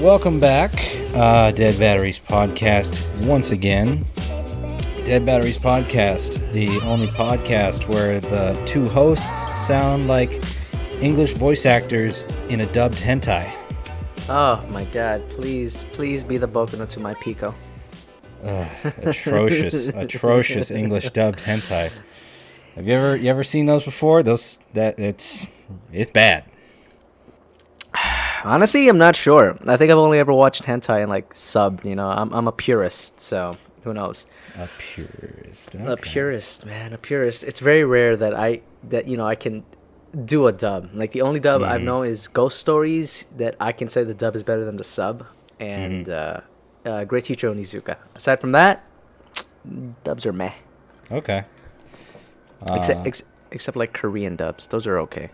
Welcome back, Dead Batteries Podcast, once again. Dead Batteries Podcast, the only podcast where the two hosts sound like English voice actors in a dubbed hentai. Oh my god, please be the Boku no to my Pico. Atrocious English dubbed hentai. Have you ever seen those before? It's bad. Honestly, I'm not sure. I think I've only ever watched hentai in like sub. I'm a purist, so who knows? A purist. Okay. A purist, man, a purist. It's very rare that I can do a dub. Like the only dub I've known is Ghost Stories. That I can say the dub is better than the sub, and Great Teacher Onizuka. Aside from that, dubs are meh. Okay. Except like Korean dubs, those are okay.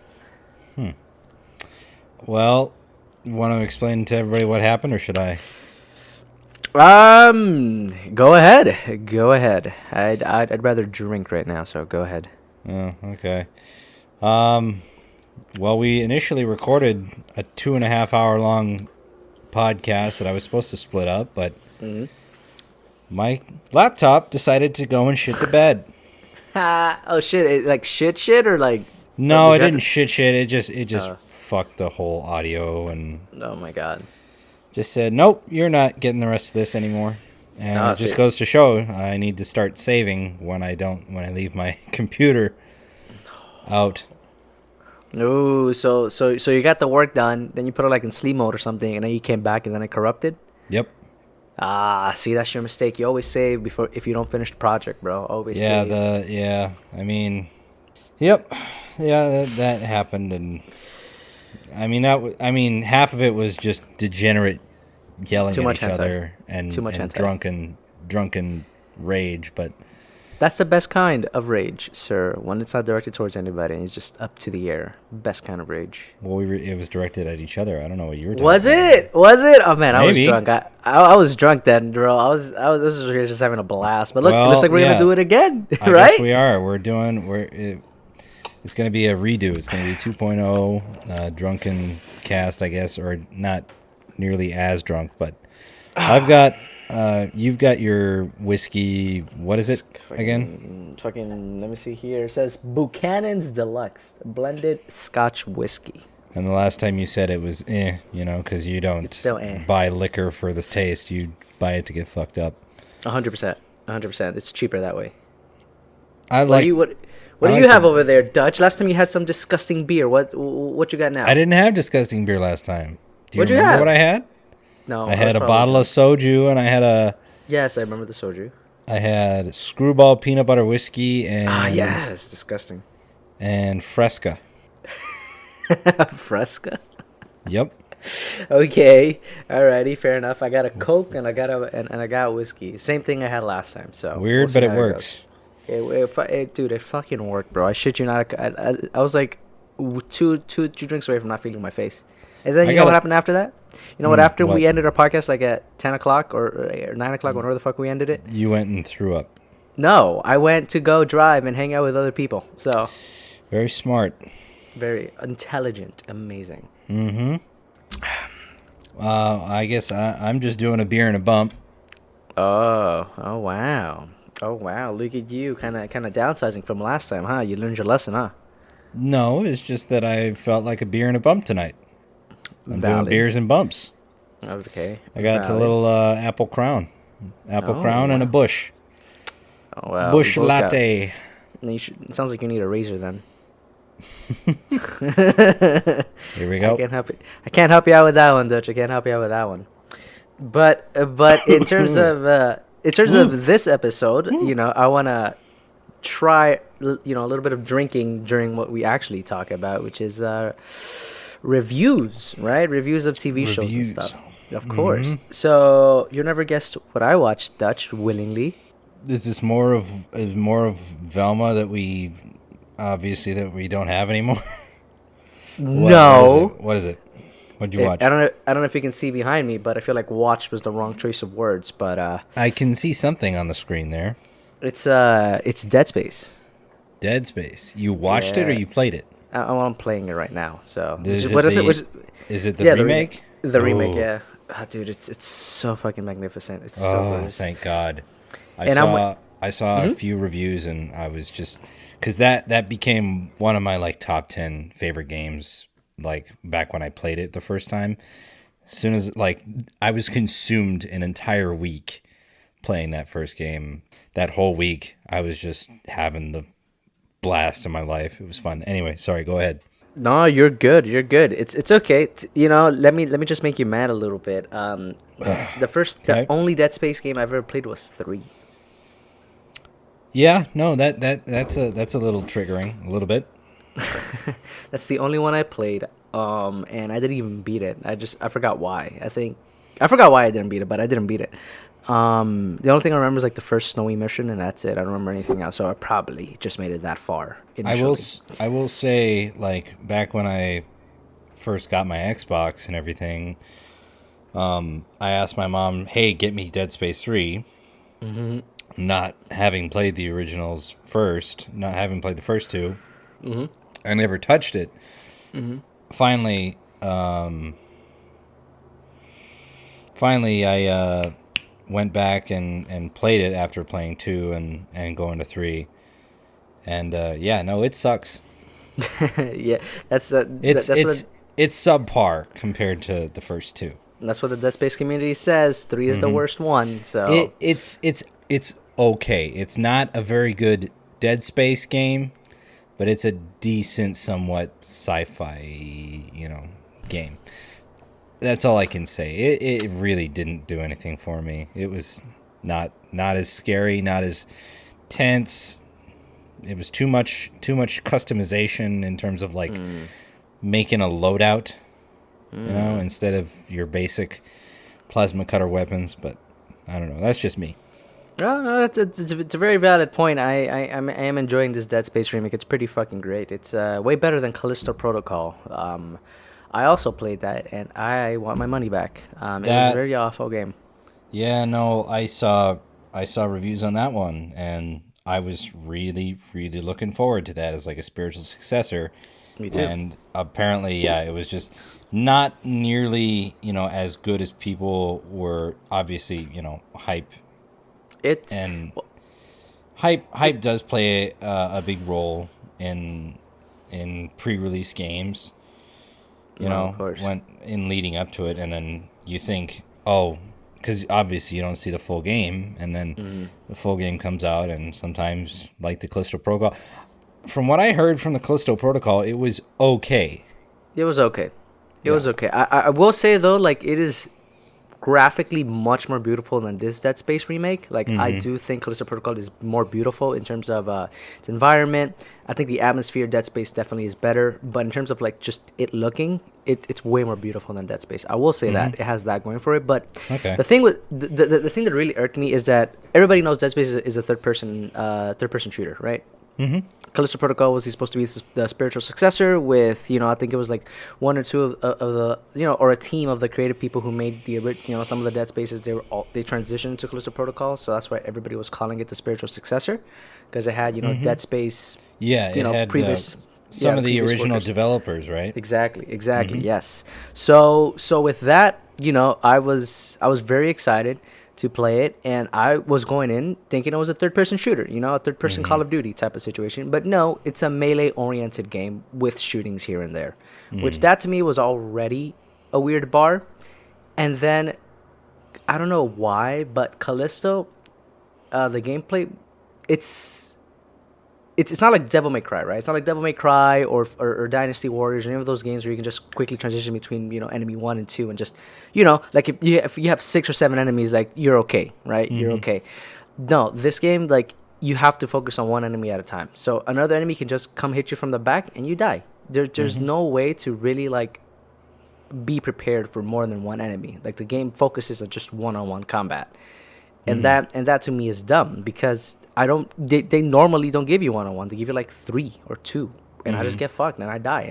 Well, you want to explain to everybody what happened, or should I? Go ahead. I'd rather drink right now, so go ahead. Oh, okay. Well, we initially recorded a 2.5 hour long podcast that I was supposed to split up, but my laptop decided to go and shit the bed. Oh shit! Like shit, or like? No, it didn't shit. It just fucked the whole audio and. Oh my god! Just said nope. You're not getting the rest of this anymore, and it just goes to show I need to start saving when I leave my computer out. Oh, so you got the work done, then you put it like in sleep mode or something, and then you came back and then it corrupted. Yep. See, that's your mistake. You always save before if you don't finish the project, bro. Always save. Yep. Yeah, that happened, and half of it was just degenerate yelling at each other and drunken rage, but that's the best kind of rage, sir. When it's not directed towards anybody and it's just up to the air. Best kind of rage. Well, it was directed at each other. I don't know what you were talking about. Was it? Oh man, Maybe. I was drunk. I was drunk then, bro. This was just having a blast. But look, it looks like we're gonna do it again, right? I guess we are. It's gonna be a redo. It's gonna be 2.0 drunken cast, I guess, or not nearly as drunk, but you've got your whiskey. What is it again? Fucking. Let me see here. It says Buchanan's Deluxe blended Scotch whiskey. And the last time you said it was because you don't buy liquor for the taste. You buy it to get fucked up. 100%. 100%. It's cheaper that way. What do you have over there, Dutch? Last time you had some disgusting beer. What you got now? I didn't have disgusting beer last time. Do you What'd remember you have? what I had? No. I had a bottle of soju, and I had a... Yes, I remember the soju. I had Screwball peanut butter whiskey and... yes, disgusting. And Fresca. Fresca? Yep. Okay, alrighty, fair enough. I got a Coke and I got whiskey. Same thing I had last time. So weird, but it works. Dude, it fucking worked, bro. I shit you not. I was like two drinks away from not feeling my face. And then you know what happened after that? You know what? After we ended our podcast, like at 10 o'clock or 9 o'clock, whenever the fuck we ended it. You went and threw up. No, I went to go drive and hang out with other people. So. Very smart. Very intelligent. Amazing. Mm-hmm. I guess I'm just doing a beer and a bump. Oh wow. Look at you, kind of downsizing from last time, huh? You learned your lesson, huh? No, it's just that I felt like a beer and a bump tonight. I'm doing beers and bumps. Okay. I got a little apple crown. Crown and a bush. Oh, wow. Bush latte. It sounds like you need a razor then. Here we go. I can't help you out with that one, Dutch. I can't help you out with that one. But in terms of this episode, I want to try a little bit of drinking during what we actually talk about, which is reviews, right? Reviews of TV shows and stuff. Of course. So you never guessed what I watched, Dutch, willingly. Is this more of Velma that we don't have anymore? No. What is it? What'd you watch? I don't know if you can see behind me, but I feel like watch was the wrong choice of words. But I can see something on the screen there. It's Dead Space. Dead Space. You watched it or you played it? I'm playing it right now. So Is it the remake? The remake, yeah. Dude, it's so fucking magnificent. It's so Oh, gorgeous. thank God. And I'm wi- I saw a few reviews and I was just because that became one of my like top 10 favorite games like back when I played it the first time. As soon as like I was consumed an entire week playing that first game. That whole week I was just having the blast of my life. It was fun. Anyway, sorry, go ahead. No, you're good. You're good. It's okay. You know, let me just make you mad a little bit. The Okay. only Dead Space game I've ever played was 3. Yeah, no, that's a little triggering, a little bit. That's the only one I played. And I didn't even beat it. I forgot why. I forgot why I didn't beat it, but I didn't beat it. The only thing I remember is like the first snowy mission, and that's it. I don't remember anything else. So I probably just made it that far initially. I will say like back when I first got my Xbox and everything, I asked my mom, "Hey, get me Dead Space 3." Not having played the originals first, not having played the first two, I never touched it. Finally, finally, I went back and played it after playing two and going to three. And yeah, no, it sucks. Yeah, It's that's it's it's subpar compared to the first two. that's what the Dead Space community says. 3 is the worst one. So It's okay. It's not a very good Dead Space game, but it's a decent, somewhat sci-fi, game. That's all I can say. It really didn't do anything for me. It was not as scary, not as tense. It was too much customization in terms of like making a loadout, instead of your basic plasma cutter weapons. But I don't know. That's just me. no, it's a very valid point. I am enjoying this Dead Space remake. It's pretty fucking great. It's way better than Callisto Protocol. I also played that, and I want my money back. It was a That very awful game. Yeah, no, I saw reviews on that one, and I was really, really looking forward to that as like a spiritual successor. Me too. And apparently, yeah, it was just not nearly, as good as people were obviously, hype It and hype does play a big role in pre-release games. no, of course. When in leading up to it, and then you think, oh, because obviously you don't see the full game, and then the full game comes out, and sometimes like the Callisto Protocol. From what I heard from the Callisto Protocol, it was okay. It was okay. It Yeah. was okay. I will say though, like it is graphically much more beautiful than this Dead Space remake. Like I do think Callisto Protocol is more beautiful in terms of its environment. I think the atmosphere Dead Space definitely is better, but in terms of like just it looking, it's way more beautiful than Dead Space. I will say that it has that going for it. But Okay. the thing with the thing that really irked me is that everybody knows Dead Space is a third person shooter, right? Callisto Protocol was supposed to be the spiritual successor with, I think it was like one or two of the, or a team of the creative people who made some of the Dead Spaces. They transitioned to Callisto Protocol, so that's why everybody was calling it the spiritual successor, because it had, Dead Space. Yeah, it had previous. some of the previous original workers. developers, right? Exactly. Yes. So with that, I was very excited to play it, and I was going in thinking it was a third-person shooter, a third-person Call of Duty type of situation. But no, it's a melee-oriented game with shootings here and there, which that to me was already a weird bar. And then I don't know why, but Callisto, the gameplay, it's not like Devil May Cry, right? It's not like Devil May Cry or Dynasty Warriors or any of those games where you can just quickly transition between enemy 1 and 2 and just like if you have 6 or 7 enemies, like you're okay, right? You're okay. No, this game, like you have to focus on one enemy at a time. So another enemy can just come hit you from the back and you die. There's no way to really like be prepared for more than one enemy. Like the game focuses on just one-on-one combat. And that to me is dumb, because they normally don't give you one-on-one. They give you like 3 or 2, and I just get fucked and I die,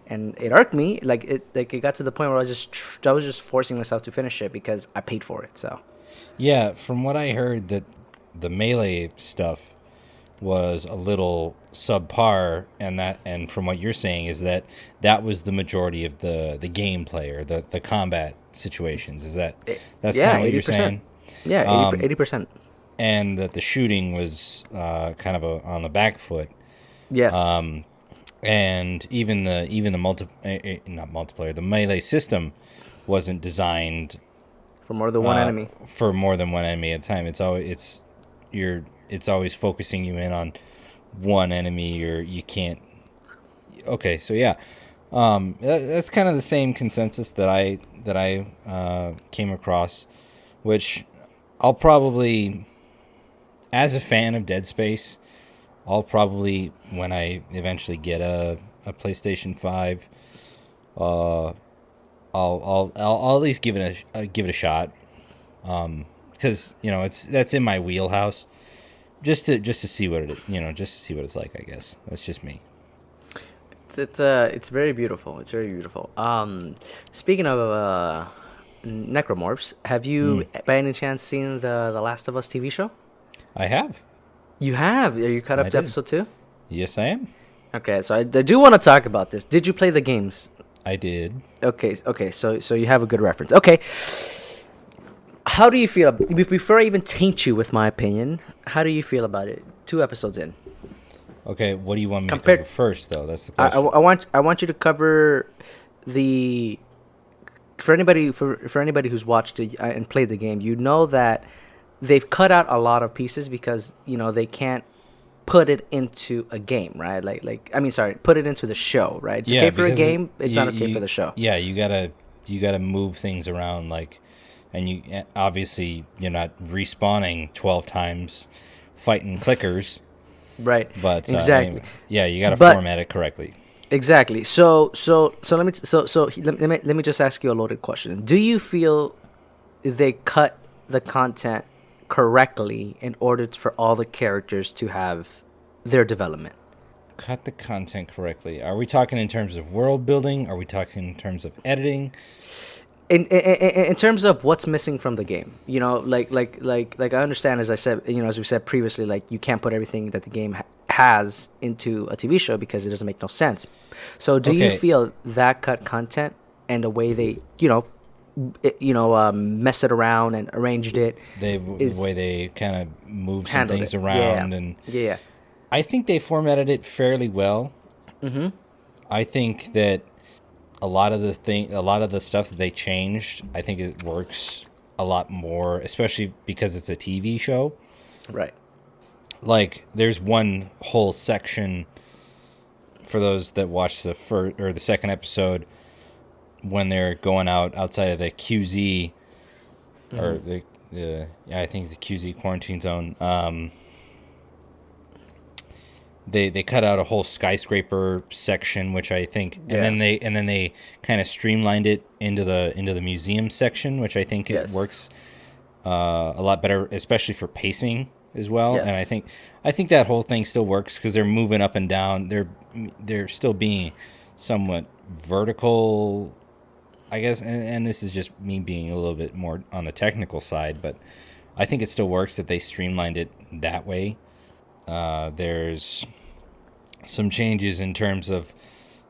and it irked me. Like it got to the point where I was just forcing myself to finish it because I paid for it. So Yeah, from what I heard, that the melee stuff was a little subpar, and from what you're saying is that was the majority of the gameplay or the combat situations. Is that's Yeah, kind of what you're 80%. saying? Yeah, 80%. And that the shooting was kind of on the back foot. Yes. And even the not multiplayer, the melee system wasn't designed For more than one enemy. for more than one enemy at a time. It's always focusing you in on one enemy, or you can't. Okay, so yeah, that's kind of the same consensus that I came across, which I'll probably, as a fan of Dead Space, I'll probably, when I eventually get a PlayStation 5, I'll at least give it a shot, because that's in my wheelhouse, just to see what just to see what it's like. I guess that's just me. It's very beautiful. It's very beautiful. Speaking of necromorphs, have you by any chance seen the Last of Us TV show? I have. You have. Are you caught up I to did. episode 2? Yes, I am. Okay, so I do want to talk about this. Did you play the games? I did. Okay. So you have a good reference. Okay. How do you feel before I even taint you with my opinion? How do you feel about it? 2 episodes in. Okay, what do you want me Compared- to cover first, though? That's the I question. I want you to cover the for anybody who's watched it and played the game. You know that they've cut out a lot of pieces because they can't put it into a game, right? Put it into the show, right? It's okay for a because game. It's not okay for the show. Yeah, you gotta move things around, and obviously you're not respawning 12 times, fighting clickers. Right. But exactly. yeah, you gotta But- format it correctly. Exactly. So let me just ask you a loaded question. Do you feel they cut the content correctly in order for all the characters to have their development? Cut the content correctly. Are we talking in terms of world building? Are we talking in terms of editing? In terms of what's missing from the game, like I understand, as I said, as we said previously, like you can't put everything that the game has into a TV show because it doesn't make no sense. So do you Okay. feel that cut content and the way they messed it around and arranged it The is way they kind of move some handled things it? around, Yeah. and Yeah. I think they formatted it fairly well. Mm-hmm. I think that a lot of the stuff that they changed, I think it works a lot more, especially because it's a TV show. Right. Like, there's one whole section for those that watched the first or the second episode when they're going outside of the QZ, or I think the QZ quarantine zone. They cut out a whole skyscraper section, which I think, Yeah. and then they kind of streamlined it into the museum section, which I think Yes. it works a lot better, especially for pacing as well. Yes. And I think that whole thing still works because they're moving up and down. They're still being somewhat vertical, I guess. And this is just me being a little bit more on the technical side, but I think it still works that they streamlined it that way. There's some changes in terms of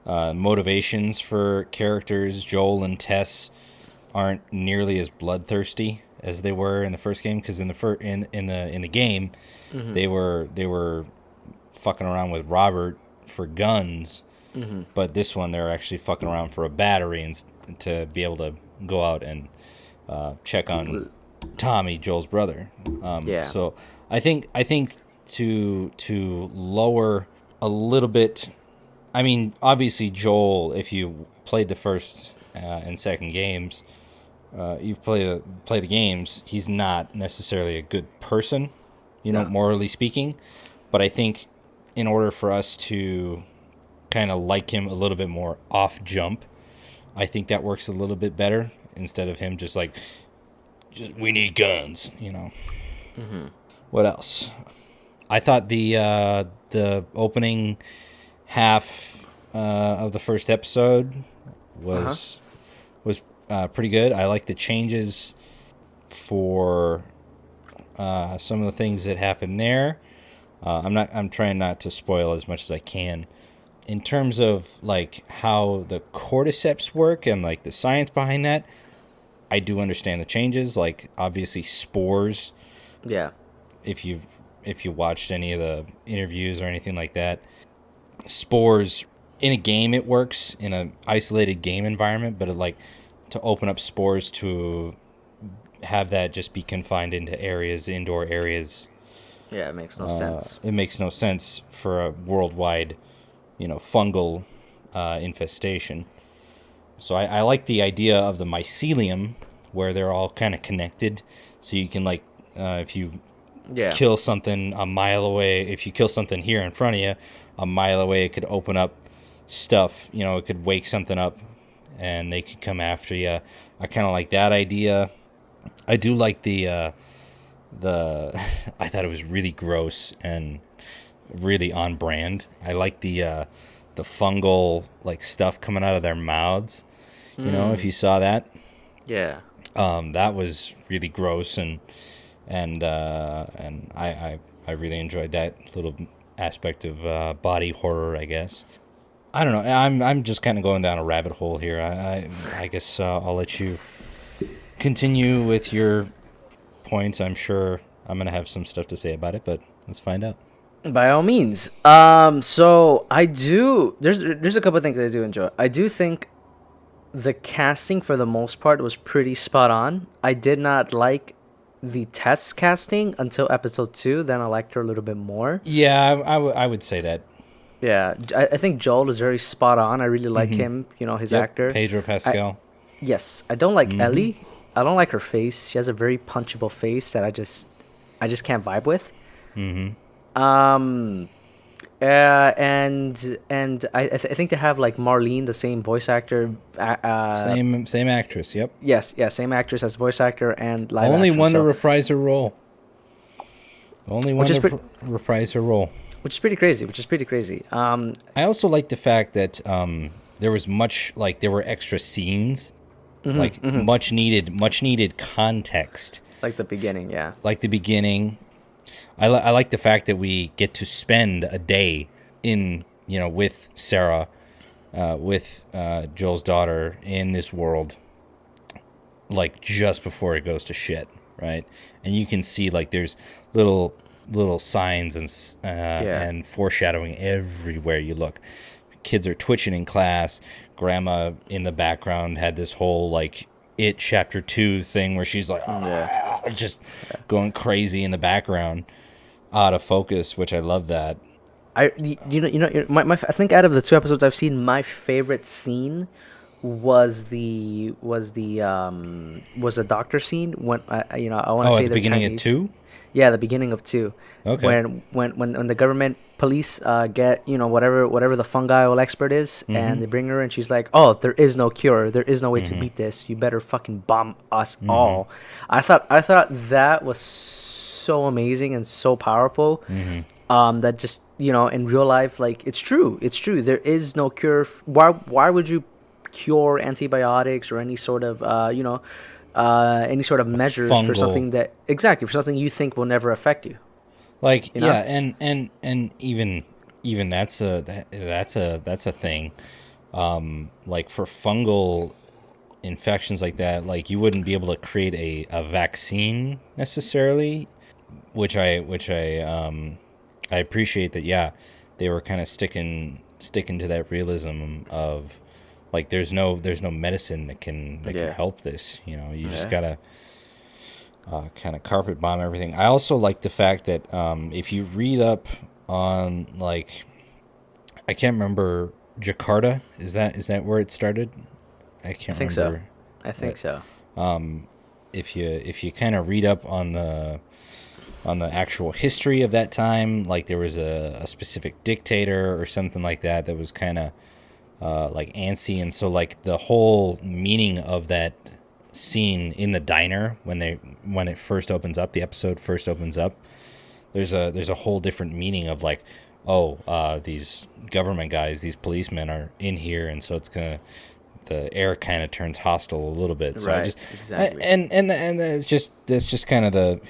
motivations for characters. Joel and Tess aren't nearly as bloodthirsty as they were in the first game, because in the game, they were fucking around with Robert for guns, but this one they're actually fucking around for a battery and to be able to go out and check on Tommy, Joel's brother. Yeah. So I think to lower a little bit. I mean, obviously Joel, if you played the first and second games, you play the games, he's not necessarily a good person, No. morally speaking. But I think in order for us to kind of like him a little bit more off jump, I think that works a little bit better instead of him just we need guns, What else? I thought the opening half of the first episode was pretty good. I like the changes for some of the things that happened there. I'm trying not to spoil as much as I can. In terms of like how the cordyceps work and like the science behind that, I do understand the changes. Like obviously spores. Yeah. If you watched any of the interviews or anything like that, spores in a game it works in an isolated game environment, but like to open up spores to have that just be confined into areas, indoor areas. Yeah, it makes no sense. It makes no sense for a worldwide, fungal infestation. So I like the idea of the mycelium where they're all kind of connected. So you can like, if you Yeah. kill something a mile away, if you kill something here in front of you, a mile away, it could open up stuff. It could wake something up, and they could come after you. I kind of like that idea. I do like the I thought it was really gross and really on brand. I like the fungal like stuff coming out of their mouths. If you saw that, Yeah. that was really gross, and I really enjoyed that little aspect of body horror, I guess. I don't know. I'm just kind of going down a rabbit hole here. I guess I'll let you continue with your points. I'm sure I'm gonna have some stuff to say about it, but let's find out. By all means. So I do. There's a couple of things I do enjoy. I do think the casting for the most part was pretty spot on. I did not like the test casting until episode 2. Then I liked her a little bit more. Yeah, I would say that. Yeah, I think Joel is very spot on. I really like him. His actor. Pedro Pascal. Yes, I don't like Ellie. I don't like her face. She has a very punchable face that I just can't vibe with. And I think they have like Marlene, the same voice actor. Same actress. Yep. Yes, same actress as voice actor and live Only action, one to so- reprise her role. Only one Which is to reprise her role. which is pretty crazy. I also like the fact that there was there were extra scenes, much needed context. Like the beginning, yeah. Like the beginning. I like the fact that we get to spend a day with Sarah, with Joel's daughter in this world, like just before it goes to shit, right? And you can see like there's little signs and foreshadowing everywhere you look. Kids are twitching in class. Grandma in the background had this whole like It Chapter 2 thing where she's like just going crazy in the background, out of focus, which I love that. I think out of the 2 episodes I've seen, my favorite scene was the doctor scene when I want to say at the beginning Chinese. of 2. Yeah, the beginning of 2. Okay. When the government police get whatever the fungal expert is, and they bring her and she's like, oh, there is no cure, there is no way to beat this. You better fucking bomb us all. I thought that was so amazing and so powerful. That just in real life, like it's true. There is no cure. Why would you cure antibiotics or any sort of measures for something for something you think will never affect you? Like and even that's a thing. Like for fungal infections like that, like you wouldn't be able to create a vaccine necessarily, which I appreciate that. Yeah, they were kind of sticking to that realism of like there's no medicine that can help this. You just gotta kind of carpet bomb everything. I also like the fact that if you read up on like, I can't remember, Jakarta, is that where it started? I think remember. I think so. If you kind of read up on the actual history of that time, like there was a specific dictator or something like that was kind of like antsy, and so like the whole meaning of that scene in the diner when it first opens up, the episode first opens up, there's a whole different meaning of like, these government guys, these policemen are in here, and so the air kind of turns hostile a little bit. So exactly. and that's just kind of the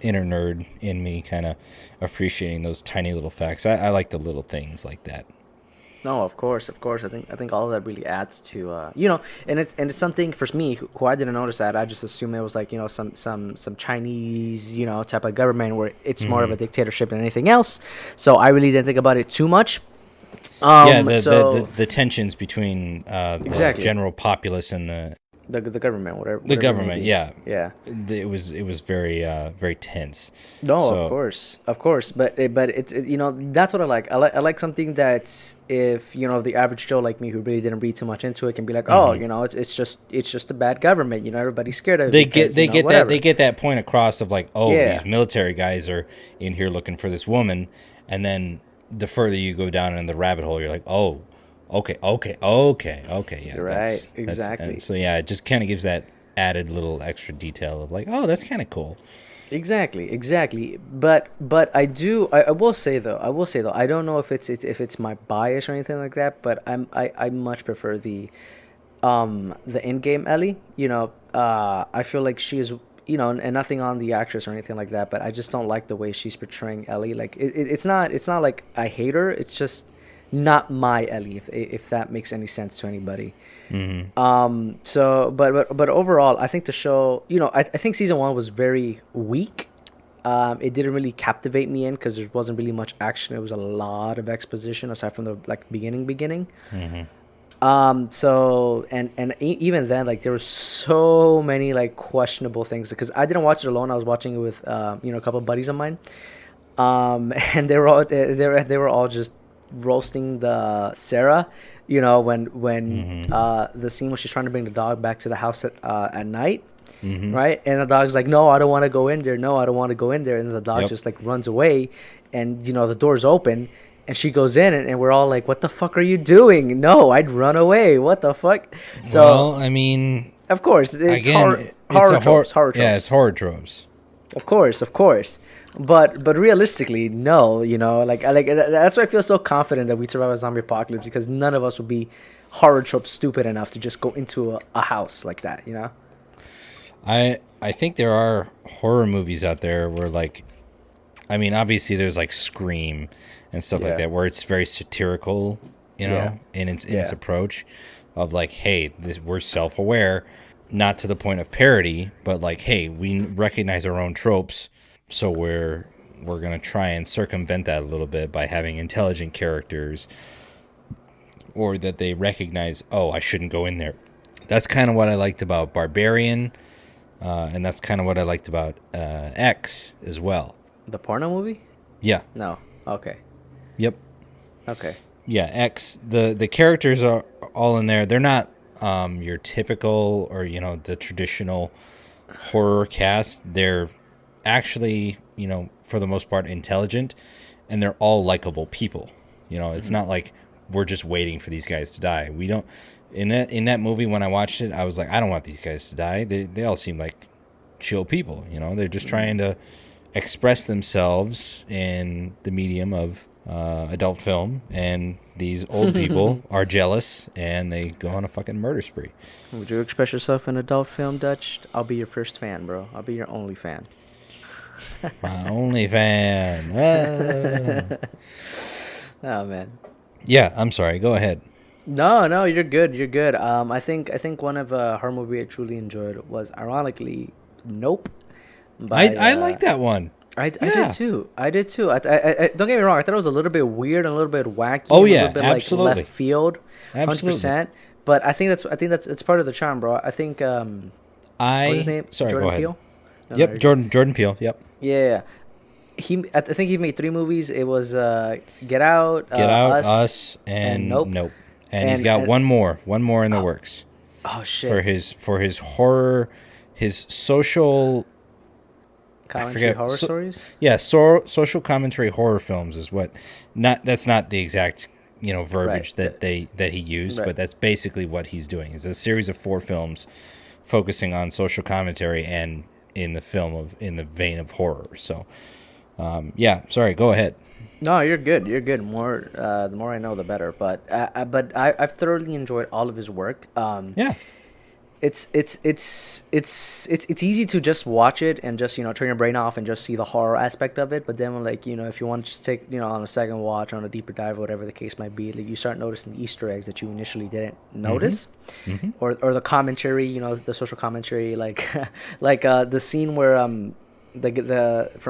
inner nerd in me kind of appreciating those tiny little facts. I like the little things like that. No, of course, of course. I think all of that really adds to and it's something for me who I didn't notice that. I just assumed it was like some Chinese type of government where it's more of a dictatorship than anything else. So I really didn't think about it too much. Yeah, the tensions between the Exactly. general populace and the government, whatever. the whatever it may government. be. Yeah, Yeah. it was very very tense. No, So- of course, but that's what I like. I like something that's if the average Joe like me who really didn't read too much into it can be like, it's just a bad government. Everybody's scared of it. They because, get whatever. they get that point across of like, oh, Yeah. these military guys are in here looking for this woman, and then the further you go down in the rabbit hole, you're like, oh, okay, yeah, You're right, exactly. and so yeah, it just kind of gives that added little extra detail of like, oh, that's kind of cool. Exactly. But I will say though, I don't know if it's my bias or anything like that, but I much prefer the in-game Ellie. I feel like she is, and nothing on the actress or anything like that, but I just don't like the way she's portraying Ellie. Like it's not like I hate her. It's just not my Ellie, if that makes any sense to anybody. So, but overall, I think the show, I think season 1 was very weak. It didn't really captivate me in because there wasn't really much action. It was a lot of exposition aside from the beginning. So even then, like there were so many like questionable things because I didn't watch it alone. I was watching it with a couple of buddies of mine, and they were all just roasting the Sarah. When the scene when she's trying to bring the dog back to the house at night, right? And the dog's like, "No, I don't want to go in there. No, I don't want to go in there." And the dog just like runs away, and the door's open, and she goes in, and we're all like, "What the fuck are you doing?" No, I'd run away. What the fuck? So, Well, I mean, of course, it's again, horror tropes. Yeah, it's horror tropes. Of course. But realistically, no, that's why I feel so confident that we survive a zombie apocalypse because none of us would be horror trope stupid enough to just go into a house like that, I think there are horror movies out there where like, I mean, obviously there's like Scream and stuff like Yeah. that where it's very satirical, Yeah. in its Yeah. approach of like, hey, we're self-aware, not to the point of parody, but like, hey, we recognize our own tropes, so we're gonna try and circumvent that a little bit by having intelligent characters, or that they recognize, oh, I shouldn't go in there. That's kind of what I liked about Barbarian, and that's kind of what I liked about X as well. The porno movie? Yeah. No. Okay. Yep. Okay. Yeah, X. The characters are all in there. They're not your typical or the traditional horror cast. They're actually for the most part intelligent, and they're all likable people. It's not like we're just waiting for these guys to die. We don't. In that movie, when I watched it, I was like, I don't want these guys to die. They all seem like chill people. They're just trying to express themselves in the medium of adult film, and these old people are jealous and they go on a fucking murder spree. Would you express yourself in adult film, Dutch? I'll be your first fan, bro. I'll be your only fan. My only fan. Oh man. Yeah, I'm sorry. Go ahead. No, you're good. I think one of horror movie I truly enjoyed was ironically Nope. I like that one. I did too. I don't get me wrong. I thought it was a little bit weird and a little bit wacky. Oh, and yeah, a little bit absolutely. like left field, 100%. But I think that's it's part of the charm, bro. I think what's his name? Sorry, Jordan go ahead. Peele? No, Yep, no, Jordan Peele. Yep. Yeah. I think he made 3 movies. It was Get Out, Us, and Nope. And he's got one more in the works Oh shit. for his horror, his social. Commentary horror so- stories. Yeah, social commentary horror films is what. That's not the exact verbiage Right. that he used, Right. but that's basically what he's doing. It's a series of 4 films focusing on social commentary and in the vein of horror. So, yeah. Sorry, go ahead. No, you're good. More, the more I know, the better. But I've thoroughly enjoyed all of his work. Yeah. it's easy to just watch it and just turn your brain off and just see the horror aspect of it. But then when, like, if you want to just take on a second watch, on a deeper dive, whatever the case might be, like, you start noticing the Easter eggs that you initially didn't notice, or the commentary, the social commentary, like like the scene where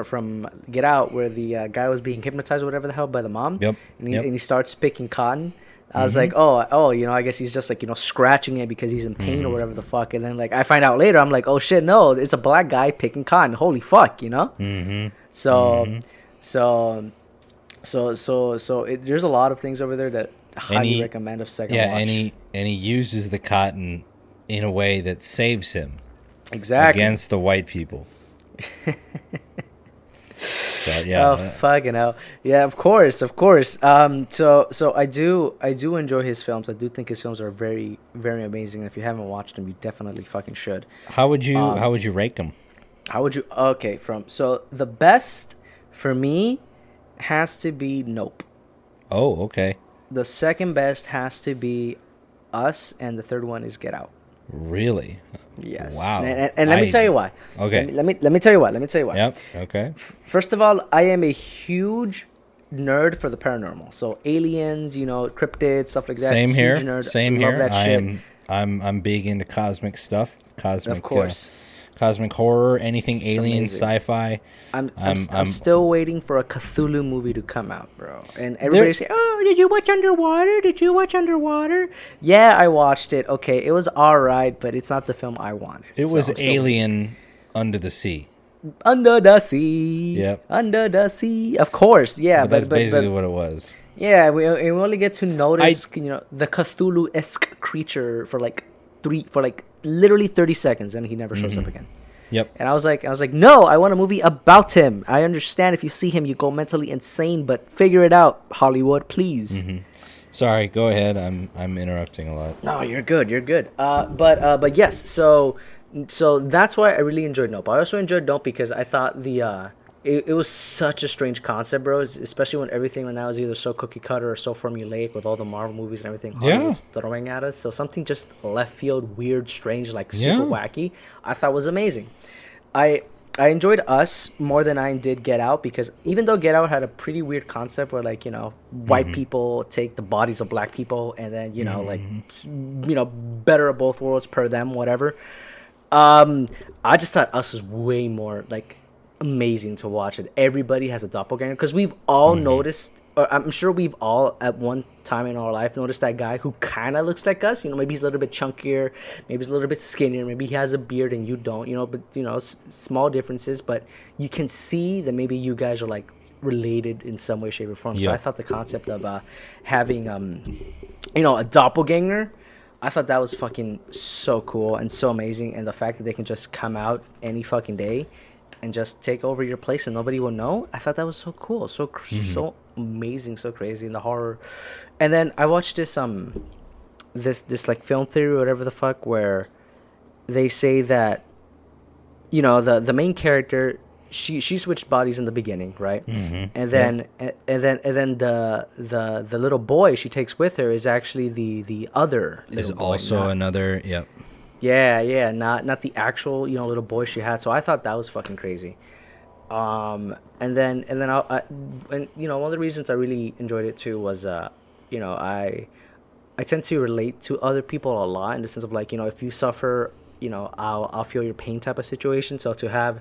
from Get Out, where the guy was being hypnotized or whatever the hell by the mom. Yep. And he starts picking cotton. I was like, oh, I guess he's just like, scratching it because he's in pain or whatever the fuck. And then, like, I find out later, I'm like, oh shit, no, it's a black guy picking cotton. Holy fuck, So there's a lot of things over there that I highly recommend a second watch. And he uses the cotton in a way that saves him. Exactly. Against the white people. But, oh fucking hell! Yeah, of course. So I do enjoy his films. I do think his films are very, very amazing. If you haven't watched them, you definitely fucking should. How would you rate them? Okay, so the best for me has to be Nope. Oh, okay. The second best has to be Us, and the third one is Get Out. Really? Yes. Wow. And let me tell you why. Okay. Let me tell you why. Yep. Okay. First of all, I am a huge nerd for the paranormal. So aliens, cryptids, stuff like that. Same here. Nerd. Same Love here. That shit. I'm big into cosmic stuff. Of course. Cosmic horror, anything alien, sci-fi. I'm still waiting for a Cthulhu movie to come out, bro. And everybody say, "Oh, did you watch Underwater?" Yeah, I watched it. Okay, it was all right, but it's not the film I wanted. It was Alien Under the Sea. Under the sea. Yep. Under the sea. Of course, yeah. But that's basically what it was. Yeah, we only get to notice, the Cthulhu-esque creature for literally 30 seconds, and he never shows up again. Yep. And I was like, no, I want a movie about him. I understand if you see him, you go mentally insane, but figure it out, Hollywood, please. Sorry, go ahead. I'm interrupting a lot. No, you're good. But yes, so that's why I really enjoyed Nope. I also enjoyed Nope because I thought it was such a strange concept, bro. Especially when everything right now is either so cookie cutter or so formulaic with all the Marvel movies and everything Hollywood's throwing at us. So something just left field, weird, strange, like super wacky, I thought was amazing. I enjoyed Us more than I did Get Out because even though Get Out had a pretty weird concept where, like, white people take the bodies of black people and then better of both worlds per them, whatever. I just thought Us was way more like amazing to watch it. Everybody has a doppelganger because we've all noticed, or I'm sure we've all at one time in our life noticed that guy who kind of looks like us. Maybe he's a little bit chunkier, maybe he's a little bit skinnier, maybe he has a beard and you don't. But small differences, but you can see that maybe you guys are like related in some way, shape, or form. So I thought the concept of having a doppelganger, I thought that was fucking so cool and so amazing, and the fact that they can just come out any fucking day and just take over your place and nobody will know. I thought that was so cool, so amazing, so crazy in the horror. And then I watched this like film theory or whatever the fuck, where they say that the main character, she switched bodies in the beginning, right? And then the little boy she takes with her is actually the other little boy, also another. Yep. Yeah, not the actual little boy she had. So I thought that was fucking crazy. And then one of the reasons I really enjoyed it too was I tend to relate to other people a lot in the sense of, like, if you suffer, I'll feel your pain type of situation. So to have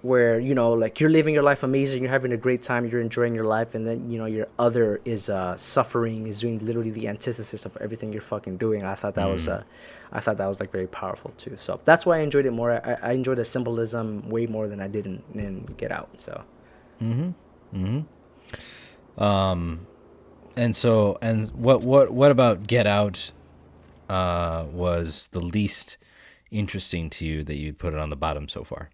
where like you're living your life amazing, you're having a great time, you're enjoying your life, and then your other is suffering, is doing literally the antithesis of everything you're fucking doing. I thought that was like very powerful too. So that's why I enjoyed it more. I enjoyed the symbolism way more than I did in Get Out. So and what about Get Out was the least interesting to you that you put it on the bottom so far?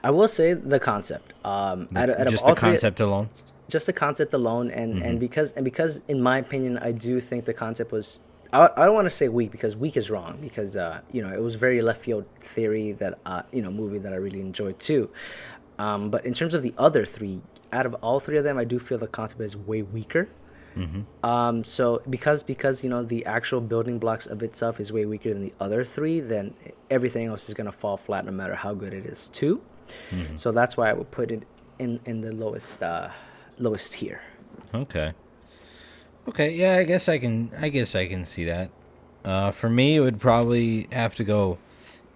I will say the concept. Just the concept alone. Just the concept alone, and because in my opinion, I do think the concept was. I don't want to say weak because weak is wrong, because it was very left field theory that movie that I really enjoyed too. But in terms of the other three, out of all three of them, I do feel the concept is way weaker. So because you know the actual building blocks of itself is way weaker than the other three, then everything else is gonna fall flat no matter how good it is too. So that's why I would put it in the lowest tier. Okay. Okay, yeah, I guess I can see that. For me, it would probably have to go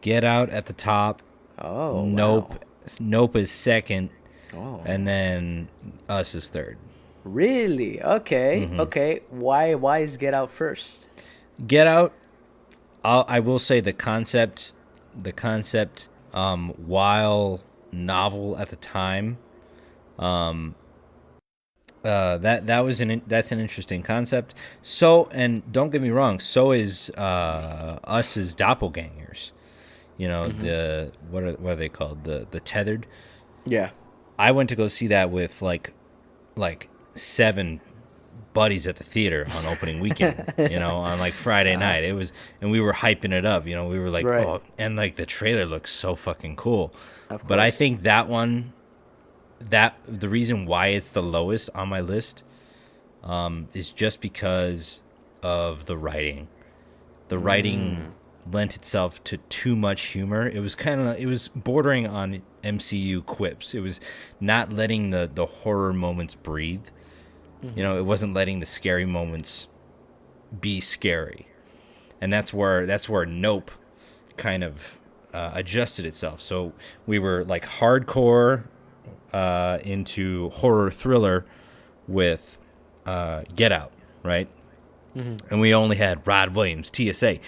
Get Out at the top. Oh, Nope. wow. Nope is second, Oh, and then Us is third. really? Okay, okay. Why is Get Out first? Get Out. I will say the concept, while novel at the time, that's an interesting concept. So, and don't get me wrong, so is Us as doppelgangers. You know, the what are they called? The tethered. Yeah. I went to go see that with like 7 buddies at the theater on opening weekend, on like Friday night. It was, and we were hyping it up, we were like, Right. oh, and like the trailer looks so fucking cool. Of But I course. think that one, that the reason why it's the lowest on my list, is just because of the writing. The writing lent itself to too much humor. It was bordering on MCU quips. It was not letting the horror moments breathe. It wasn't letting the scary moments be scary. And that's where Nope kind of adjusted itself. So we were like hardcore into horror thriller with Get Out, right? And we only had Rod Williams, TSA.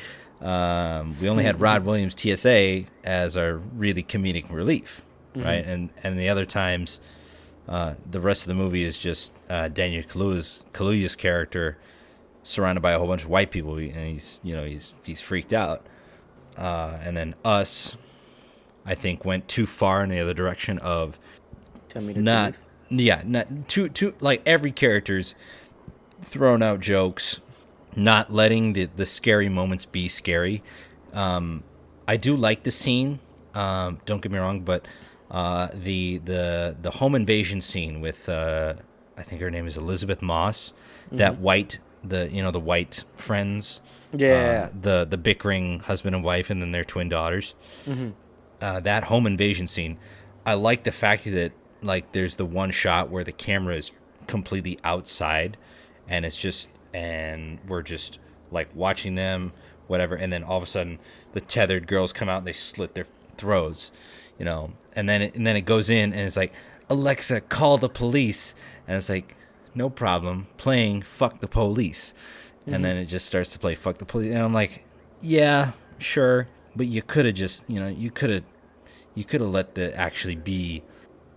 We only had Rod Williams, TSA, as our really comedic relief, right? And the other times, the rest of the movie is just Daniel Kaluuya's character surrounded by a whole bunch of white people, and he's freaked out. And then Us, I think, went too far in the other direction of Tell me to not, believe. yeah, not too like every character's throwing out jokes, not letting the scary moments be scary. I do like the scene. Don't get me wrong, but the home invasion scene with I think her name is Elizabeth Moss, that white the white friends, Yeah. the bickering husband and wife, and then their twin daughters. That home invasion scene, I like the fact that like there's the one shot where the camera is completely outside, and we're just like watching them, whatever, and then all of a sudden the tethered girls come out and they slit their throats, and then it goes in and it's like, Alexa, call the police, and it's like, no problem, playing Fuck the Police, and then it just starts to play Fuck the Police, and I'm like, yeah, sure, but you could have just, you could have let the actually be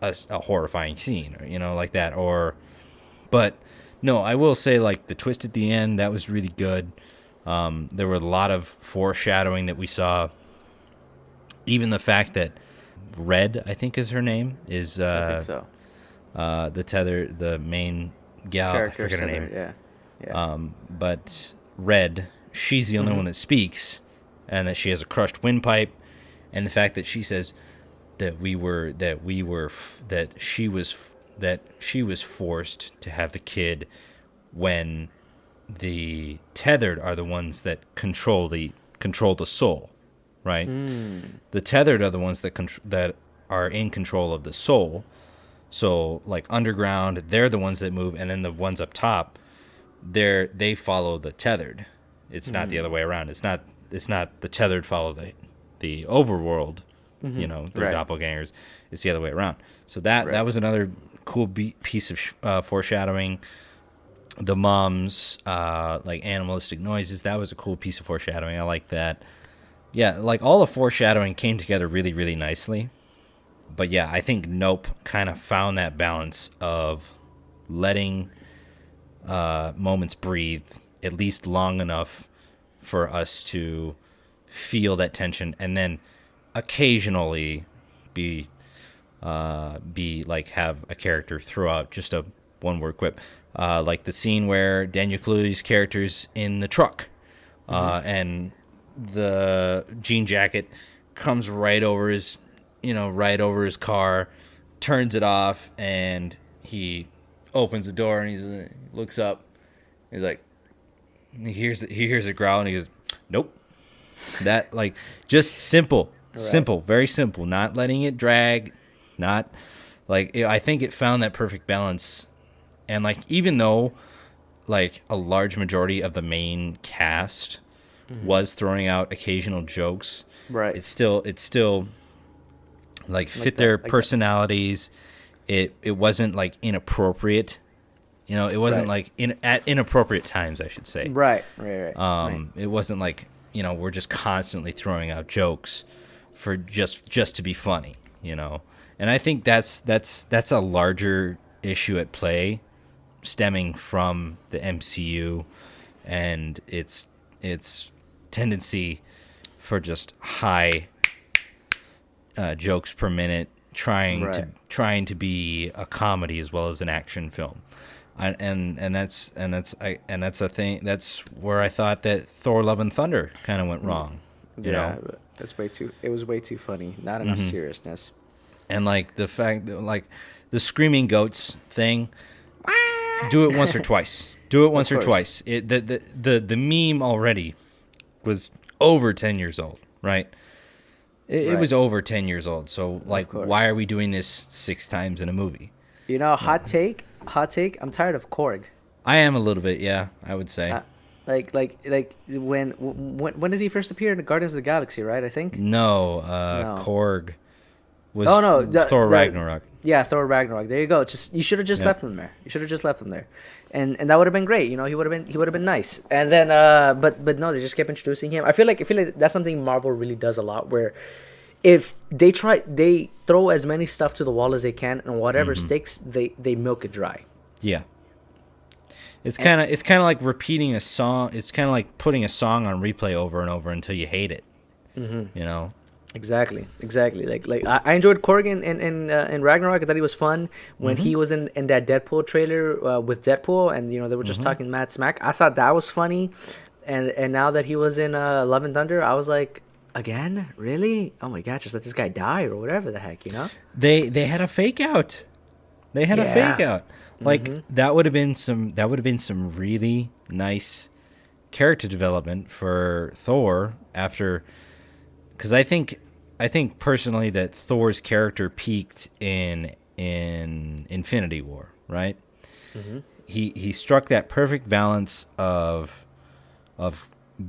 a horrifying scene, or like that, but no, I will say, like, the twist at the end, that was really good. There were a lot of foreshadowing that we saw. Even the fact that Red, I think is her name, is I think so. the main gal. Character I forget her center, name. yeah. Yeah. But Red, she's the only one that speaks, and that she has a crushed windpipe, and the fact that she says that she was forced to have the kid when the tethered are the ones that control the soul, right? The tethered are the ones that are in control of the soul. So like underground, they're the ones that move, and then the ones up top, they follow the tethered. It's not the other way around. It's not the tethered follow the overworld. They're Right. doppelgangers. It's the other way around. So that was another cool piece of foreshadowing. The mom's like animalistic noises, that was a cool piece of foreshadowing. I like that. Yeah, like all the foreshadowing came together really, really nicely. But yeah, I think Nope kind of found that balance of letting moments breathe at least long enough for us to feel that tension, and then occasionally be like have a character throw out just a one word quip, like the scene where Daniel Kaluuya's character's in the truck, and the jean jacket comes right over his car, turns it off, and he opens the door and he looks up, He's like, he hears a growl and he goes, nope. That, like, just simple, simple, very simple. Not letting it drag, not like I think it found that perfect balance. And like, even though like a large majority of the main cast was throwing out occasional jokes, Right. It's still like fit their personalities. It wasn't like inappropriate. You know, it wasn't like at inappropriate times, I should say. Right. It wasn't like, you know, we're just constantly throwing out jokes for just to be funny, you know. And I think that's a larger issue at play, stemming from the MCU and its tendency for just high jokes per minute, trying to be a comedy as well as an action film. And that's a thing. That's where I thought that Thor: Love and Thunder kind of went wrong. You know, it was way too funny. Not enough seriousness. And like the fact that like the screaming goats thing, do it once or twice. Do it once or twice. The meme already was over 10 years old, right? It was over 10 years old. So like, why are we doing this 6 times in a movie? You know, hot take. I'm tired of Korg. I am a little bit, yeah. I would say. Like when did he first appear in the Guardians of the Galaxy? Right, I think. No. Korg was Thor Ragnarok. Yeah, Thor Ragnarok. There you go. You should have just left him there. You should have just left him there, and that would have been great. You know, he would have been nice. And then, but no, they just kept introducing him. I feel like that's something Marvel really does a lot, where if they throw as many stuff to the wall as they can, and whatever sticks, they milk it dry. Yeah. It's kind of like repeating a song. It's kind of like putting a song on replay over and over until you hate it. You know. Exactly. Like I enjoyed Korg in Ragnarok. I thought he was fun when he was in that Deadpool trailer with Deadpool, and you know they were just talking mad smack. I thought that was funny, and now that he was in Love and Thunder, I was like, again, really? Oh my god, just let this guy die or whatever the heck, you know? They had a fake out. They had a fake out. Like that would have been some really nice character development for Thor after, because I think personally that Thor's character peaked in Infinity War, right? He struck that perfect balance of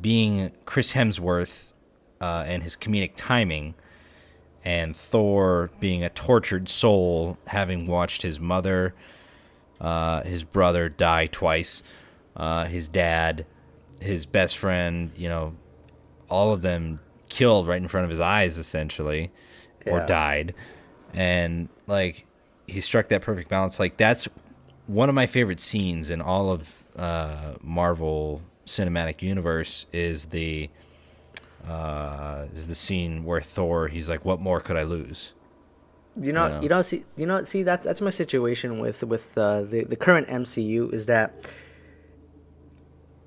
being Chris Hemsworth and his comedic timing, and Thor being a tortured soul, having watched his mother, his brother die twice, his dad, his best friend, you know, all of them killed right in front of his eyes, essentially, or died. And like, he struck that perfect balance. Like, that's one of my favorite scenes in all of Marvel Cinematic Universe is the scene where Thor, he's like, what more could I lose? See, that's my situation with the current MCU, is that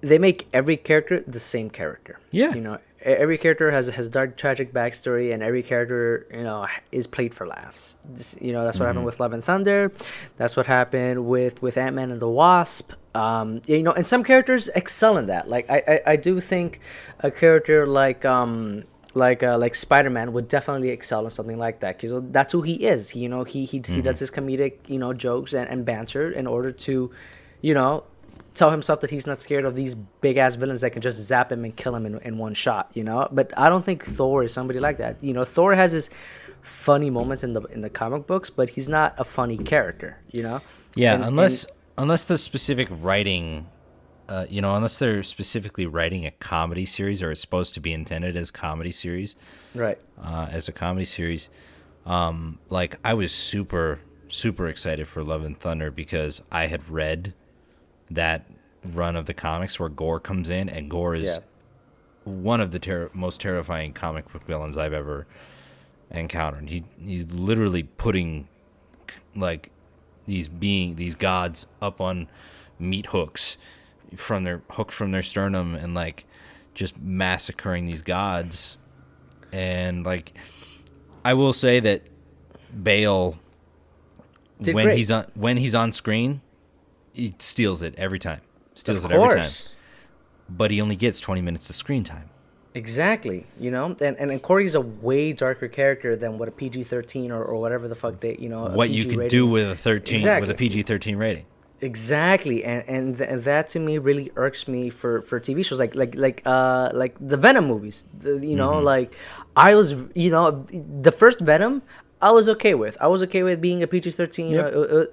they make every character the same character. Yeah. You know, every character has a dark, tragic backstory, and every character, you know, is played for laughs. You know, that's what happened with Love and Thunder. That's what happened with Ant-Man and the Wasp. You know, and some characters excel in that. Like I do think a character like Spider-Man would definitely excel in something like that, because that's who he is. He does his comedic, you know, jokes and banter in order to, you know, tell himself that he's not scared of these big ass villains that can just zap him and kill him in one shot, you know. But I don't think Thor is somebody like that. You know, Thor has his funny moments in the comic books, but he's not a funny character, you know. Yeah, unless the specific writing, unless they're specifically writing a comedy series, or it's supposed to be intended as comedy series, right? As a comedy series, like I was super excited for Love and Thunder because I had read that run of the comics where Gore comes in, and Gore is one of the most terrifying comic book villains I've ever encountered. He's literally putting like these gods up on meat hooks from their sternum, and like just massacring these gods. And like, I will say that Bale, when he's on screen, he steals it every time. Steals Of it every time. course. But he only gets 20 minutes of screen time. Exactly, and Corey's a way darker character than what a PG-13 or whatever the fuck they, a What you PG could rating. do with a 13 with Exactly. a PG-13 rating. Exactly, and that to me really irks me for TV shows like the Venom movies. Like I was, the first Venom, I was okay with. I was okay with being a PG-13. Yep.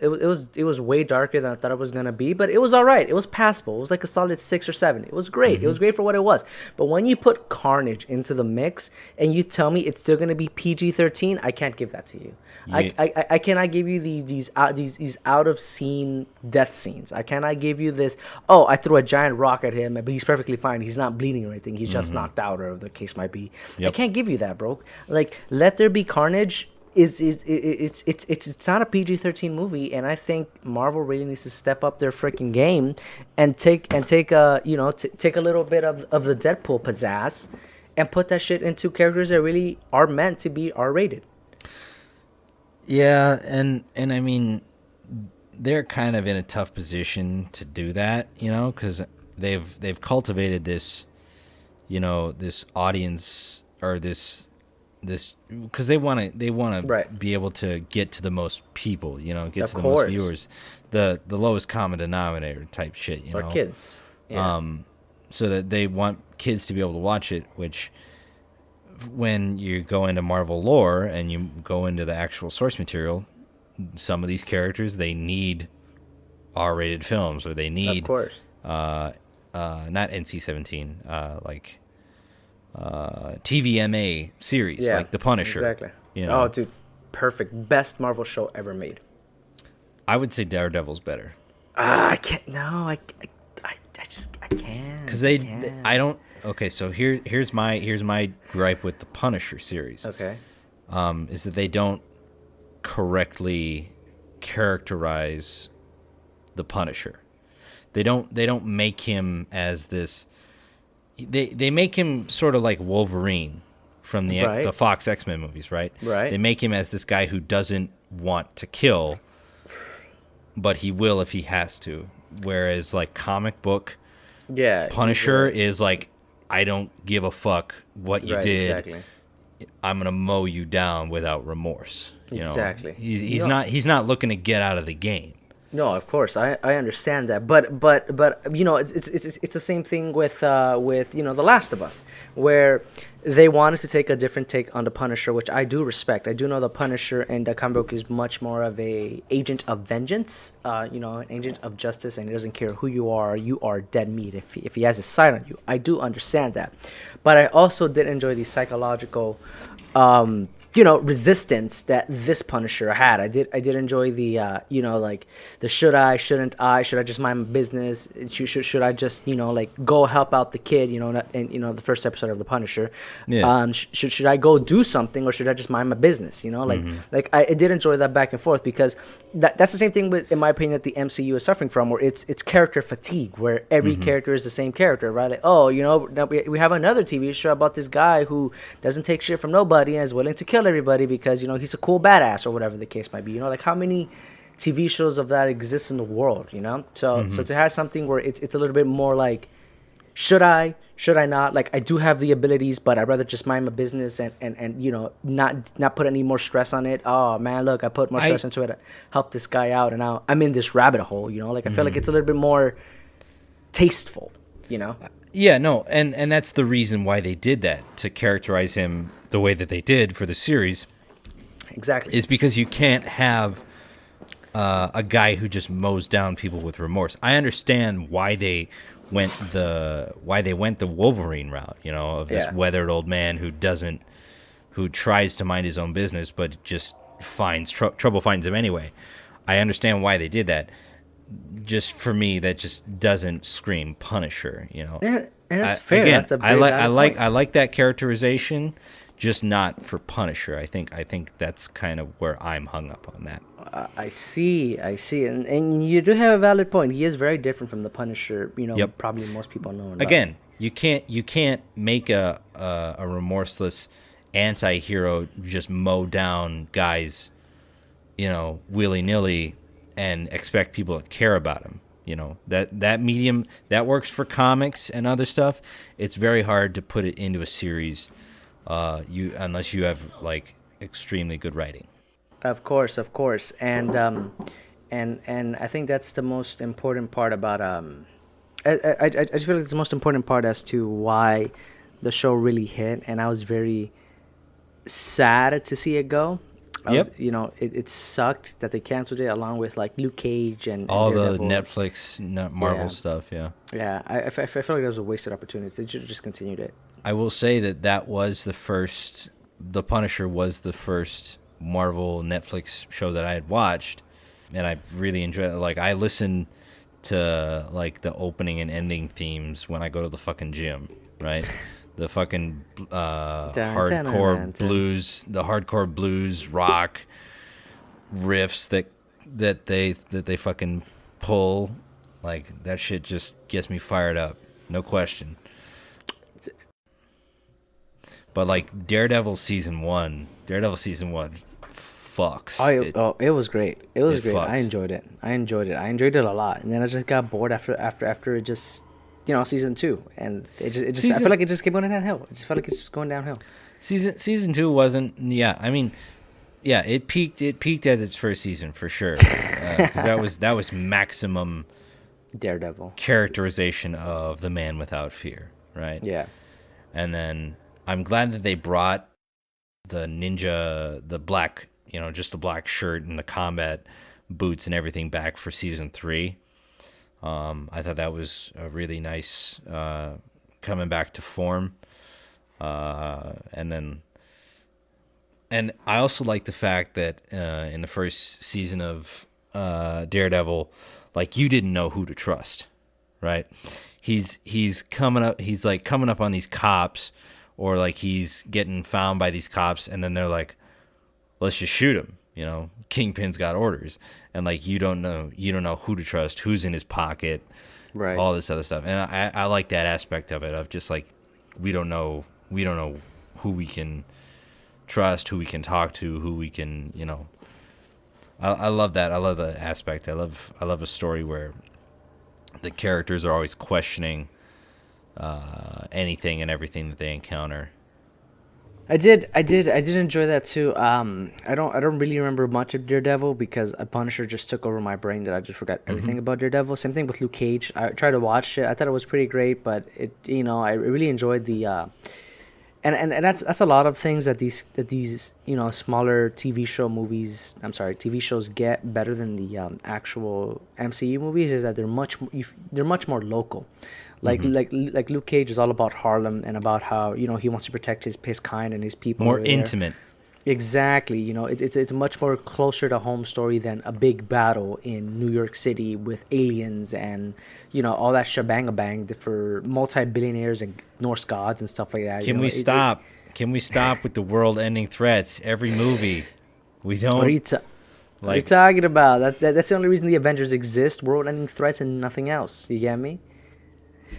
It was way darker than I thought it was gonna be, but it was all right. It was passable. It was like a solid 6 or 7. It was great. It was great for what it was. But when you put Carnage into the mix and you tell me it's still gonna be PG-13, I can't give that to you. Yeah. I cannot give you these out of scene death scenes. I cannot give you this. Oh, I threw a giant rock at him, but he's perfectly fine. He's not bleeding or anything. He's just knocked out, or the case might be. Yep. I can't give you that, bro. Like, Let There Be Carnage it's not a PG-13 movie, and I think Marvel really needs to step up their freaking game and take take a little bit of the Deadpool pizzazz and put that shit into characters that really are meant to be R-rated. Yeah, and I mean, they're kind of in a tough position to do that, because they've cultivated this, this audience, or this because they want to Right. be able to get to the most people, get Of to the course. most viewers, the lowest common denominator type shit, Or kids. Yeah. So that they want kids to be able to watch it, which when you go into Marvel lore and you go into the actual source material, some of these characters, they need R-rated films, or they Of need course. not NC-17, like TVMA series, Yeah. like The Punisher. Exactly. know. Oh, dude, perfect. Best Marvel show ever made. I would say Daredevil's better. I can't. No, I can't. Because I can't. I don't. Okay, so here's my gripe with the Punisher series. Okay. Is that they don't correctly characterize the Punisher. They don't make him as this. They make him sort of like Wolverine from the Right. the Fox X-Men movies, right? Right. They make him as this guy who doesn't want to kill, but he will if he has to. Whereas like comic book Yeah. Punisher is like, I don't give a fuck what you Right, did. Exactly. I'm gonna mow you down without remorse. Exactly. He's No. he's not looking to get out of the game. No, of course, I understand that, but it's the same thing with The Last of Us, where they wanted to take a different take on the Punisher, which I do respect. I do know the Punisher in the comic book is much more of a agent of vengeance, an agent of justice, and he doesn't care who you are dead meat if he has his sight on you. I do understand that, but I also did enjoy the psychological resistance that this Punisher had. I did enjoy the like the should I, shouldn't I, should I just mind my business, should I just go help out the kid, in the first episode of the Punisher. Yeah. Should I go do something, or should I just mind my business, like I did enjoy that back and forth, because that's the same thing with, in my opinion, that the MCU is suffering from, where it's character fatigue, where every character is the same character, right? Like, now we have another TV show about this guy who doesn't take shit from nobody and is willing to kill everybody because he's a cool badass, or whatever the case might be. Like, how many TV shows of that exist in the world? So to have something where it's a little bit more like, should I not, like, I do have the abilities, but I'd rather just mind my business and not put any more stress on it. Oh man, look, I put more stress into it to help this guy out, and now I'm in this rabbit hole. Like, I feel like it's a little bit more tasteful. Yeah, no, and that's the reason why they did that, to characterize him the way that they did for the series. Exactly. Is because you can't have a guy who just mows down people with remorse. I understand why they went the Wolverine route, of this weathered old man who tries to mind his own business, but just finds trouble finds him anyway. I understand why they did that. Just for me, that just doesn't scream Punisher, And that's fair. Again, That's a big I point. like that characterization, just not for Punisher. I think that's kind of where I'm hung up on that. I see, and you do have a valid point. He is very different from the Punisher. Yep. Probably most people know. Again, you can't make a remorseless anti-hero just mow down guys, willy-nilly, and expect people to care about him. that medium that works for comics and other stuff. It's very hard to put it into a series, unless you have like extremely good writing. Of course, and I think that's the most important part about I just feel like it's the most important part as to why the show really hit, and I was very sad to see it go. Yep. It sucked that they canceled it, along with like Luke Cage and All the Daredevil. Netflix, Marvel Yeah. stuff, yeah. Yeah, I feel like that was a wasted opportunity. They should have just continued it. I will say that was the first. The Punisher was the first Marvel Netflix show that I had watched, and I really enjoyed it. Like, I listen to like the opening and ending themes when I go to the fucking gym, right? The fucking hardcore blues, the hardcore blues rock riffs that they fucking pull, like that shit just gets me fired up, no question. But like Daredevil season one fucks. It was great. It was great. Fucks. I enjoyed it. I enjoyed it a lot. And then I just got bored after it just, season 2, and it just I feel like it just kept going downhill. It just felt like it's just going downhill. Season 2 wasn't. Yeah, I mean, yeah, it peaked as its first season for sure, because that was maximum Daredevil characterization of the Man Without Fear, right? Yeah. And then I'm glad that they brought the ninja, the black, just the black shirt and the combat boots and everything back for season 3. I thought that was a really nice coming back to form. And I also like the fact that in the first season of Daredevil, like, you didn't know who to trust, right? He's coming up on these cops, or like he's getting found by these cops, and then they're like, let's just shoot him. Kingpin's got orders, and like you don't know who to trust, who's in his pocket, right? All this other stuff, and I like that aspect of it, of just like we don't know who we can trust, who we can talk to, who we can I love that. I love that aspect. I love a story where the characters are always questioning anything and everything that they encounter. I did enjoy that too. I don't really remember much of Daredevil because a Punisher just took over my brain that I just forgot everything about Daredevil. Same thing with Luke Cage. I tried to watch it. I thought it was pretty great, but I really enjoyed the and that's a lot of things that these smaller TV shows get better than the actual MCU movies, is that they're much more local. Like Luke Cage is all about Harlem and about how he wants to protect his kind and his people. More intimate. Exactly. It's a much more closer to home story than a big battle in New York City with aliens and all that shebang for multi-billionaires and Norse gods and stuff like that. Can we stop? Can we stop with the world-ending threats every movie? We don't. What are you talking about? That's the only reason the Avengers exist. World-ending threats and nothing else. You get me?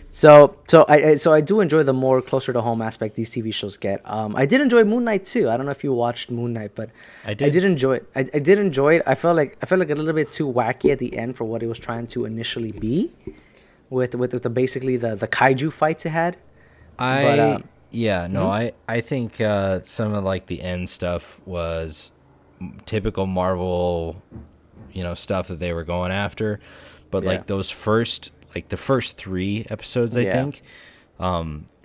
So I do enjoy the more closer to home aspect these TV shows get. I did enjoy Moon Knight too. I don't know if you watched Moon Knight, but I did enjoy it. I did enjoy it. I felt like a little bit too wacky at the end for what it was trying to initially be, with basically the kaiju fights it had. I think some of like the end stuff was typical Marvel, stuff that they were going after, but like those first. Like the first 3 episodes, I think,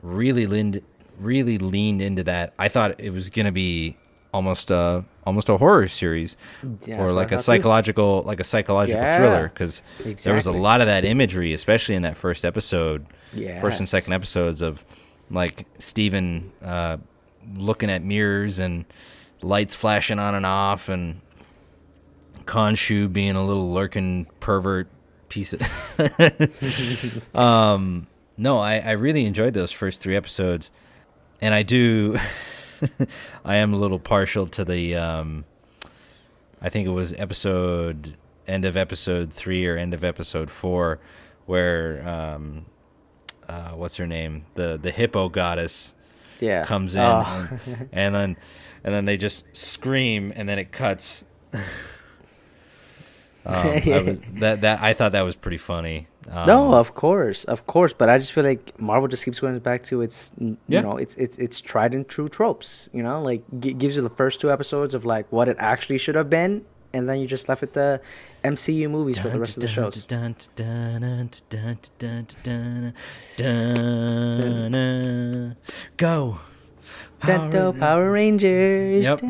really leaned into that. I thought it was gonna be almost a horror series, or like a psychological thriller, because there was a lot of that imagery, especially in that first episode, first and second episodes, of like Steven looking at mirrors and lights flashing on and off, and Khonshu being a little lurking pervert piece of no, I really enjoyed those first 3 episodes, and I do I am a little partial to the I think it was end of episode 3 or end of episode 4, where what's her name, the hippo goddess comes in, and then they just scream, and then it cuts I thought that was pretty funny. No, of course, but I just feel like Marvel just keeps going back to its, it's tried and true tropes. You know, like gives you the first 2 episodes of like what it actually should have been, and then you just left with the MCU movies for the rest of the shows. Go. Power Rangers. Yep.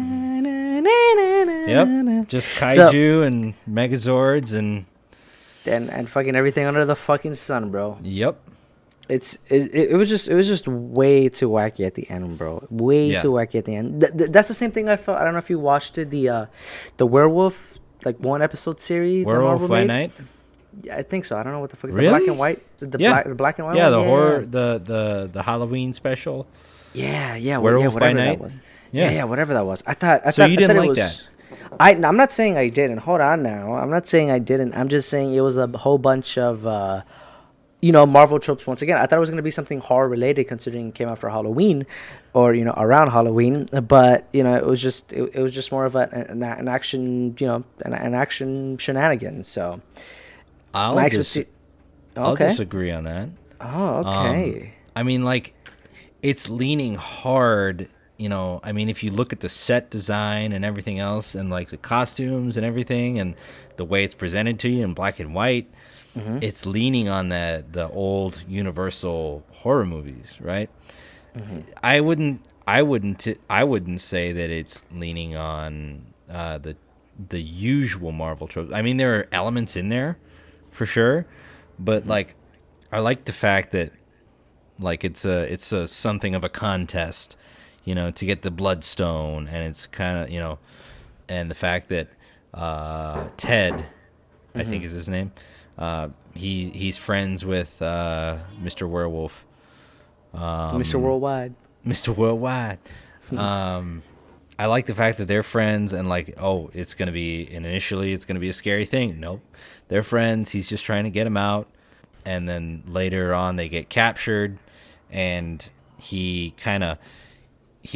Yep. Just kaiju and Megazords and fucking everything under the fucking sun, bro. Yep. It was just way too wacky at the end, bro. Way too wacky at the end. That's the same thing I felt. I don't know if you watched it, the werewolf like 1 episode series. Werewolf by Night. Yeah, I think so. I don't know what the fuck. Really? The black and white. The black and white. Yeah, one? the horror, the Halloween special. Yeah. Werewolf by Night. Night. That was. Yeah, whatever that was. I thought. So you didn't I like was, that? I'm not saying I didn't. Hold on now. I'm not saying I didn't. I'm just saying it was a whole bunch of, Marvel tropes once again. I thought it was going to be something horror related considering it came after Halloween or, around Halloween. But, it was just more of an action, an action shenanigans. So I'll disagree on that. Oh, okay. I mean, like, it's leaning hard. If you look at the set design and everything else and like the costumes and everything and the way it's presented to you in black and white, it's leaning on the old Universal horror movies, right? I wouldn't say that it's leaning on the usual Marvel tropes. I mean, there are elements in there for sure, but like I like the fact that like it's a something of a contest, to get the Bloodstone, and it's kind of, and the fact that Ted, I think is his name, he's friends with Mr. Werewolf, Mr. Worldwide. Mr. Worldwide. I like the fact that they're friends, and like, initially it's gonna be a scary thing. Nope, they're friends. He's just trying to get him out, and then later on they get captured, and he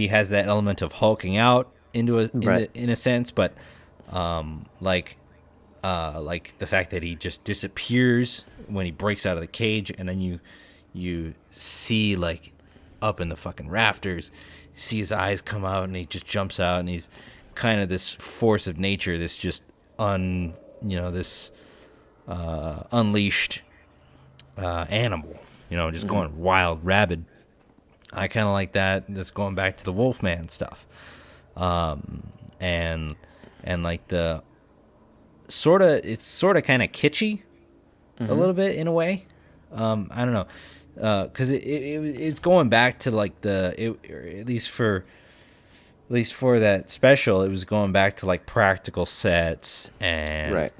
has that element of hulking out in a sense, but like the fact that he just disappears when he breaks out of the cage, and then you see like up in the fucking rafters, you see his eyes come out, and he just jumps out, and he's kind of this force of nature, this just unleashed animal, just going wild, rabid. I kind of like that. That's going back to the Wolfman stuff, and like the it's sort of kind of kitschy, a little bit in a way. I don't know, because it's going back to like at least for that special, it was going back to like practical sets, and right.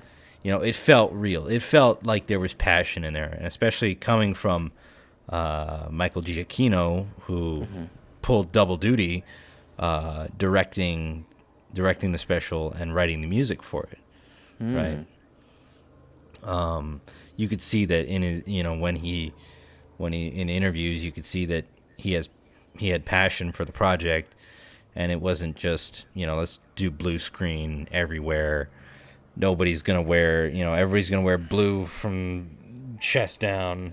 It felt real. It felt like there was passion in there, and especially coming from Michael Giacchino, who pulled double duty, directing the special and writing the music for it, right? You could see that in his, when he in interviews, you could see that he had passion for the project, and it wasn't just let's do blue screen everywhere. Nobody's gonna wear everybody's gonna wear blue from chest down.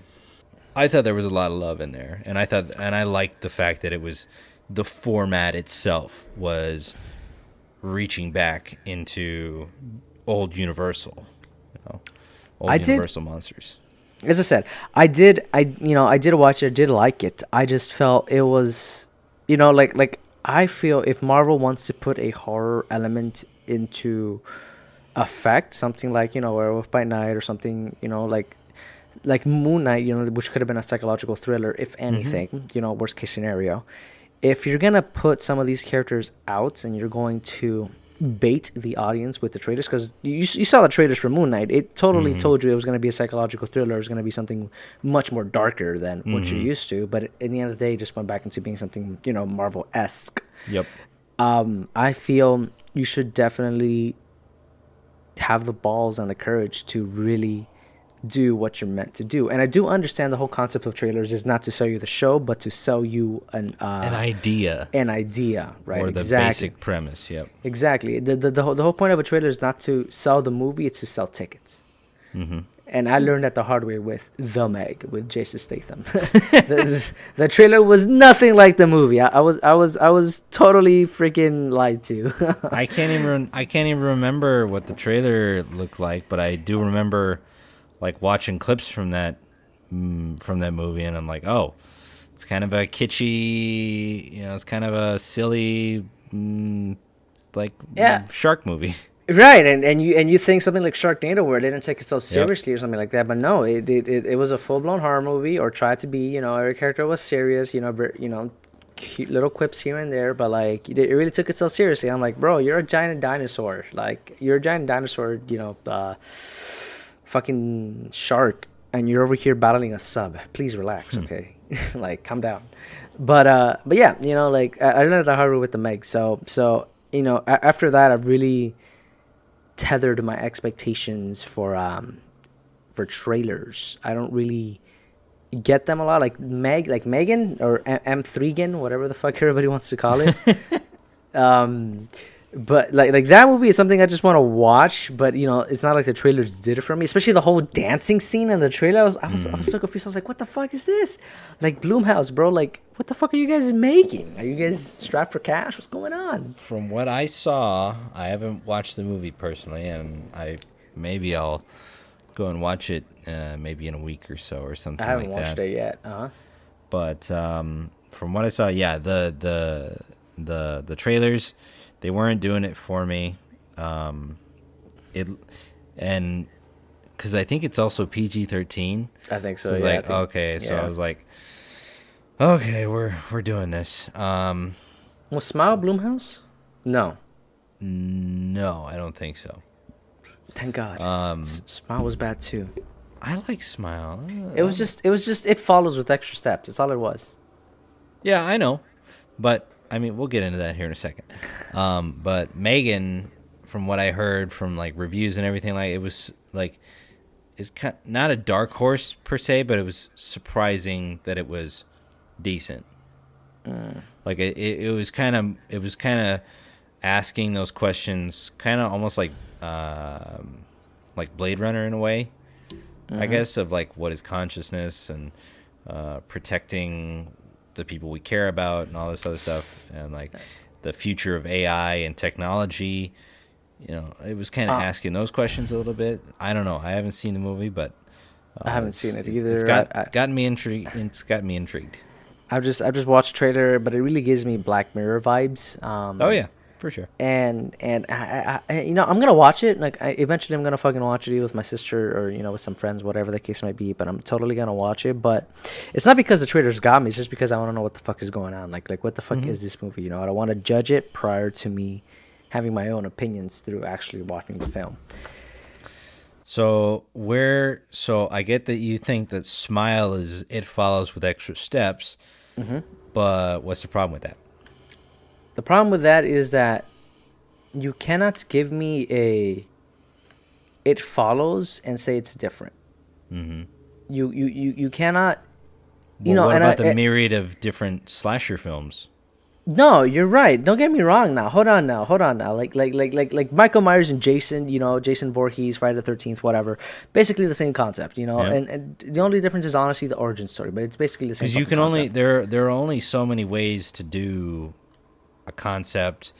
I thought there was a lot of love in there, and I liked the fact that it was the format itself was reaching back into old Universal, Universal monsters. As I said, I did watch it. I did like it. I just felt it was, like I feel if Marvel wants to put a horror element into effect, something like Werewolf by Night or something, like Moon Knight, which could have been a psychological thriller, if anything, worst case scenario. If you're gonna put some of these characters out and you're going to bait the audience with the trailers, because you saw the trailers for Moon Knight, it totally told you it was going to be a psychological thriller, it was going to be something much more darker than what you're used to, but in the end of the day, it just went back into being something, Marvel-esque. Yep. I feel you should definitely have the balls and the courage to really do what you're meant to do. And I do understand the whole concept of trailers is not to sell you the show, but to sell you an idea. An idea, right? Or the basic premise, yep. Exactly. The whole point of a trailer is not to sell the movie, it's to sell tickets. Mm-hmm. And I learned that the hard way with The Meg, with Jason Statham. the trailer was nothing like the movie. I was totally freaking lied to. I can't even remember what the trailer looked like, but I do remember like watching clips from that movie, and I'm like, oh, it's kind of a kitschy, it's kind of a silly, shark movie. Right, and you think something like Sharknado, where they didn't take it so seriously or something like that, but no, it was a full blown horror movie, or tried to be. Every character was serious. Cute little quips here and there, but like it really took itself seriously. I'm like, bro, you're a giant dinosaur. Like you're a giant dinosaur. Fucking shark, and you're over here battling a sub. Please relax, okay? Like calm down. But yeah, I learned the hard way with the Meg. So after that, I really tethered my expectations for trailers. I don't really get them a lot, like Megan or M3gan, whatever the fuck everybody wants to call it. But like that movie is something I just want to watch, but it's not like the trailers did it for me, especially the whole dancing scene in the trailer. I was so confused. I was like, what the fuck is this? Like Blumhouse, bro, like what the fuck are you guys making? Are you guys strapped for cash? What's going on? From what I saw, I haven't watched the movie personally, and maybe I'll go and watch it maybe in a week or so or something. I haven't watched it yet. But from what I saw, yeah, the trailers, they weren't doing it for me. And because I think it's also PG-13. I think so. So yeah. Okay, so I was like, okay, we're doing this. Was Smile Blumhouse? No, I don't think so. Thank God. Smile was bad too. I like Smile. It was just It Follows with extra steps. That's all it was. Yeah, I know, but I mean, we'll get into that here in a second. But Megan, from what I heard from like reviews and everything, like it was like it's not a dark horse per se, but it was surprising that it was decent. Like it was kind of asking those questions, kind of almost like Blade Runner in a way, I guess, of like what is consciousness and protecting the people we care about and all this other stuff, and like the future of AI and technology. It was kind of asking those questions a little bit. I don't know. I haven't seen the movie, but I haven't seen it either. It's gotten me intrigued. It's got me intrigued. I've just watched the trailer, but it really gives me Black Mirror vibes. Oh yeah, for sure. And I I'm gonna watch it. Like eventually, I'm gonna fucking watch it either with my sister or with some friends, whatever the case might be. But I'm totally gonna watch it. But it's not because the trailers got me. It's just because I want to know what the fuck is going on. Like what the fuck is this movie? I don't want to judge it prior to me having my own opinions through actually watching the film. So I get that you think that Smile is It Follows with extra steps, but what's the problem with that? The problem with that is that you cannot give me a It Follows and say it's different. You cannot. Well, what about the myriad of different slasher films? No, you're right. Don't get me wrong. Now, hold on. Like Michael Myers and Jason. Jason Voorhees, Friday the 13th, whatever. Basically the same concept. Yeah. And the only difference is honestly the origin story, but it's basically the same. Because you can concept. There are only so many ways to do a concept.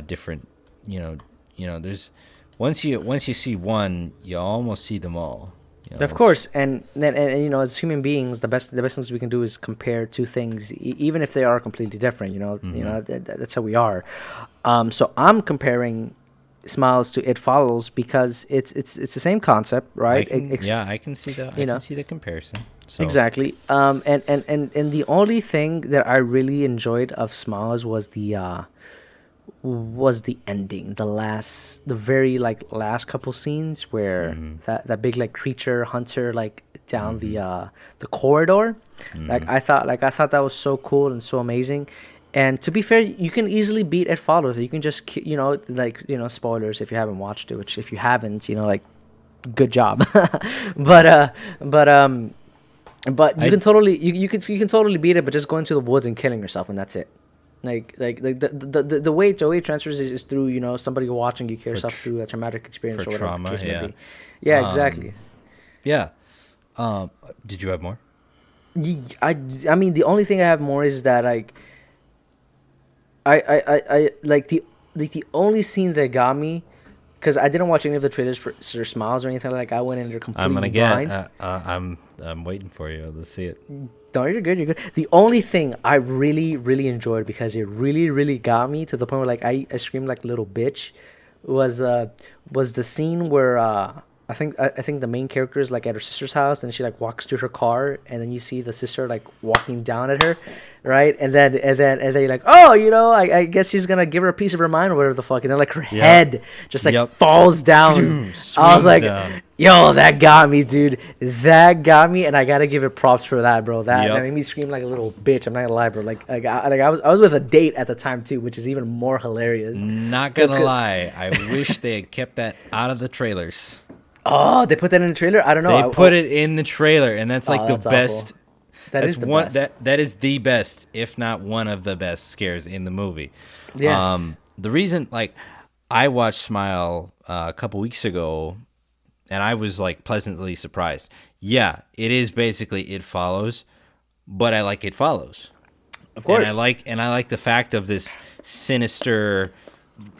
Different. There's once you see one, you almost see them all. Of course, and as human beings, the best things we can do is compare two things, even if they are completely different. That's how we are. So I'm comparing Smiles to It Follows because it's the same concept, right? I can see that. I can see the comparison. So. Exactly. And the only thing that I really enjoyed of Smiles was the ending, the very last couple scenes where that big creature hunter down the corridor. I thought that was so cool and so amazing. And to be fair, you can easily beat It Follows. You can just spoilers if you haven't watched it, which if you haven't, good job. But you can totally you can totally beat it, but just going to the woods and killing yourself, and that's it. Like the way it transfers is through, you know, somebody watching you kill yourself through a traumatic experience or whatever trauma, the case yeah. may be. Yeah, exactly. Yeah. Did you have more? I mean, the only thing I have more is that, like, I like the only scene that got me, because I didn't watch any of the trailers for Sir Smiles or anything. Like, I went in there completely I'm gonna blind. get. I'm waiting for you. Let's see it. No, you're good. You're good. The only thing I really, really enjoyed, because it really, really got me to the point where, like, I screamed like a little bitch, was the scene where I think the main character is like at her sister's house, and she like walks to her car, and then you see the sister like walking down at her, right? And then you're like, oh, you know, I guess she's gonna give her a piece of her mind or whatever the fuck, and then like her head just like falls down. I was like, yo, that got me, dude. That got me, and I gotta give it props for that, bro. That made me scream like a little bitch. I'm not gonna lie, bro. I was with a date at the time too, which is even more hilarious. Not gonna lie, I wish they had kept that out of the trailers. Oh, they put that in the trailer? I don't know. They put it in the trailer, and that's like the best. That is the best. That is the best, if not one of the best scares in the movie. Yes. The reason, like, I watched Smile a couple weeks ago, and I was like pleasantly surprised. Yeah, it is basically It Follows, but I like It Follows. Of course. And I like the fact of this sinister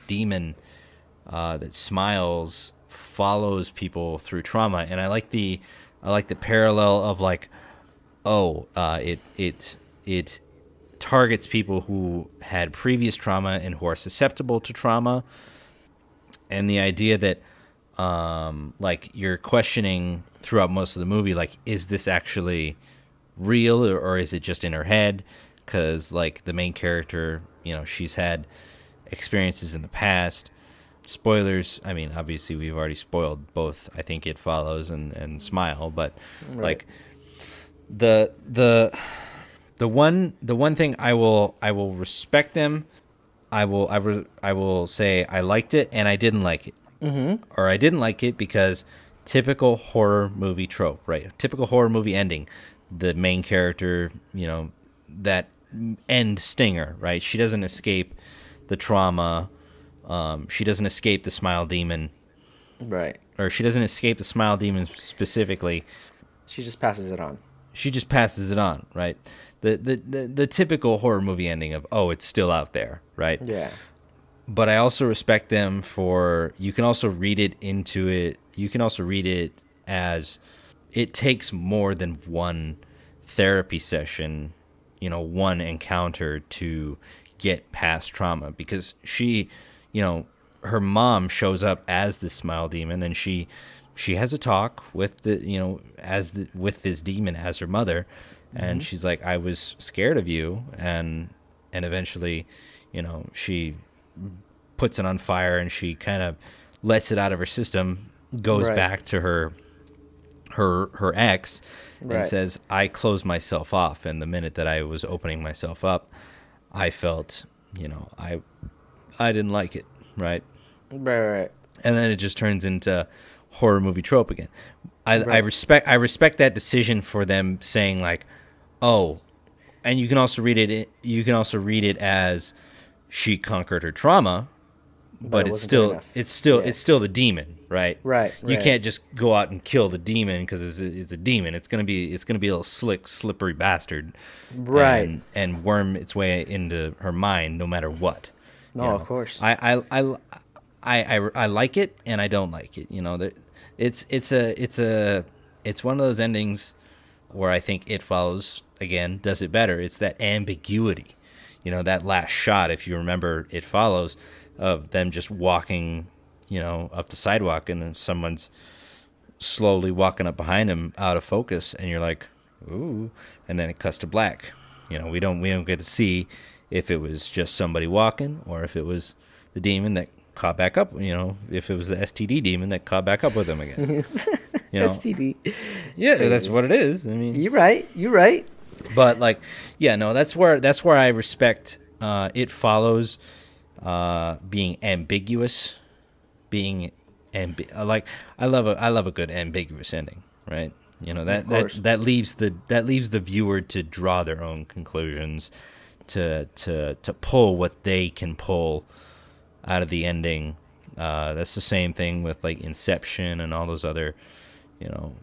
demon that Smiles follows people through trauma, and I like the parallel of like, it targets people who had previous trauma and who are susceptible to trauma, and the idea that like you're questioning throughout most of the movie, like, is this actually real, or is it just in her head? Because like the main character, you know, she's had experiences in the past. Spoilers, I mean, obviously we've already spoiled both, I think, It Follows and Smile, but like the one thing I will respect them. I will say I liked it and I didn't like it. Or I didn't like it because typical horror movie trope, right? Typical horror movie ending. The main character, you know, that end stinger, right? She doesn't escape the trauma. She doesn't escape the Smile Demon. Right. Or she doesn't escape the Smile Demon specifically. She just passes it on. She just passes it on, right? The typical horror movie ending of, oh, it's still out there, right? Yeah. But I also respect them for, you can also read it into it. You can also read it as it takes more than one therapy session, you know, one encounter to get past trauma, because she, you know, her mom shows up as the Smile Demon, and she has a talk with the, you know, with this demon as her mother, and she's like, I was scared of you, and eventually, you know, she puts it on fire and she kind of lets it out of her system, goes back to her ex, and says, I closed myself off, and the minute that I was opening myself up, I felt, you know, I didn't like it, right? Right. And then it just turns into horror movie trope again. I respect that decision for them saying like, oh, and you can also read it as she conquered her trauma, but it's still the demon, right? Right. You can't just go out and kill the demon because it's a demon. It's gonna be a little slippery bastard, right? And worm its way into her mind no matter what. No, you know? Of course. I like it and I don't like it. You know, it's one of those endings where I think It Follows again does it better. It's that ambiguity, you know, that last shot, if you remember It Follows, of them just walking, you know, up the sidewalk, and then someone's slowly walking up behind him out of focus, and you're like, ooh, and then it cuts to black. You know, we don't get to see if it was just somebody walking or if it was the demon that caught back up, you know, if it was the STD demon that caught back up with him again. You know? STD. Yeah, that's what it is. I mean, you're right. But like, yeah, no, that's where I respect It Follows being ambiguous, being like I love a good ambiguous ending, right? You know, that leaves the viewer to draw their own conclusions, to pull what they can pull out of the ending. That's the same thing with like Inception and all those other, you know,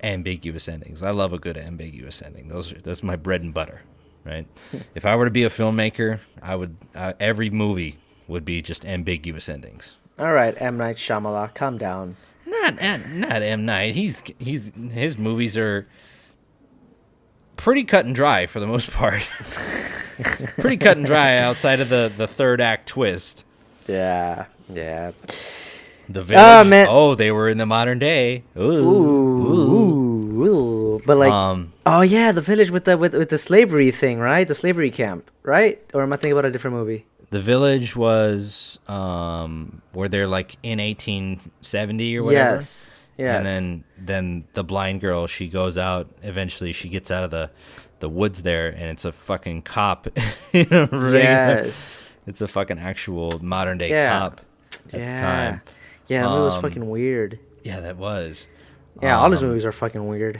ambiguous endings. I love a good ambiguous ending. That's my bread and butter, right? If I were to be a filmmaker, I would every movie would be just ambiguous endings. All right, M. Night Shyamalan, calm down. Not M. Night. His movies are pretty cut and dry for the most part. Pretty cut and dry outside of the third act twist. Yeah. The Village. Man. Oh, they were in the modern day. Ooh. But like, oh yeah, The Village with the slavery thing, right? The slavery camp, right? Or am I thinking about a different movie? The Village was where they're like in 1870 or whatever. Yes. And then the blind girl, she goes out. Eventually, she gets out of the woods there, and it's a fucking cop. Yes. It's a fucking actual modern day cop at the time. Yeah, that movie was fucking weird. Yeah, that was. Yeah, all his movies are fucking weird.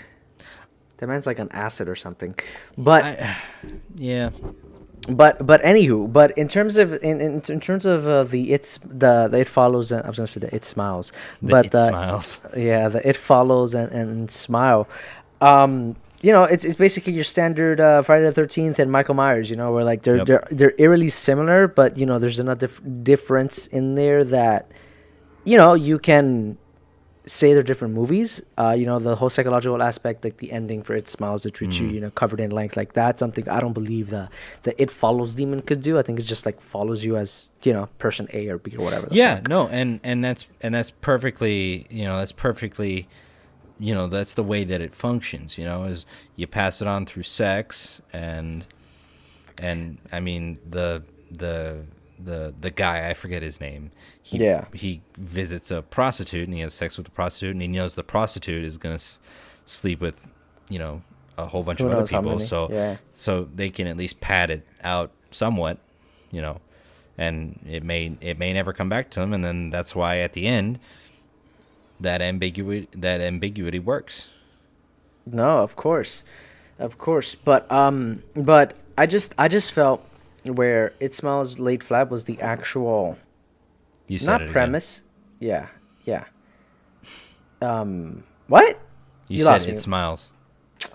That man's like on acid or something. But yeah. But anywho, in terms of the It Follows, and I was gonna say the It Smiles, It Smiles. Yeah, the It Follows and Smile. You know, it's basically your standard Friday the 13th and Michael Myers. You know, where like they're eerily similar, but you know, there's enough difference in there that, you know, you can say they're different movies. You know, the whole psychological aspect, like the ending for It Smiles, that treats you, you know, covered in length, like that's something I don't believe the It Follows demon could do. I think it just like follows you as, you know, person A or B or whatever. And that's perfectly, you know, you know, that's the way that it functions, you know, is you pass it on through sex, and I mean the guy, I forget his name. He visits a prostitute and he has sex with the prostitute, and he knows the prostitute is gonna sleep with, you know, a whole bunch of other people, so they can at least pad it out somewhat, you know, and it may never come back to him, and then that's why at the end that ambiguity works. No, of course, but I just felt where It Smiles Laid Flat was the actual, you said not it premise. Again. Yeah. What? You said It Smiles.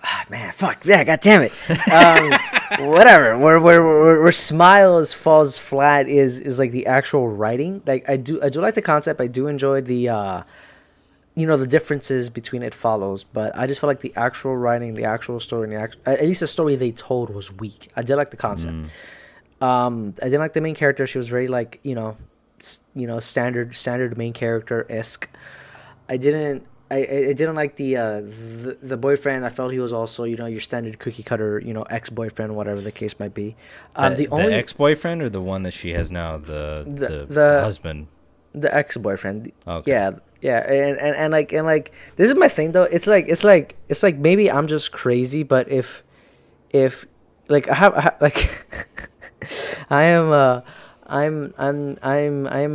Ah, man, fuck yeah, god damn it. Whatever. Where Smiles Falls Flat is like the actual writing. Like I do like the concept. I do enjoy the you know, the differences between It Follows, but I just felt like the actual writing, the actual story, and at least the story they told was weak. I did like the concept. I didn't like the main character. She was very like, you know, standard main character-esque. I didn't like the boyfriend. I felt he was also, you know, your standard cookie cutter, you know, ex-boyfriend, whatever the case might be. The ex-boyfriend or the one that she has now, the husband. The ex-boyfriend. Okay. Yeah, and like this is my thing though. It's like maybe I'm just crazy, but if like I have like I'm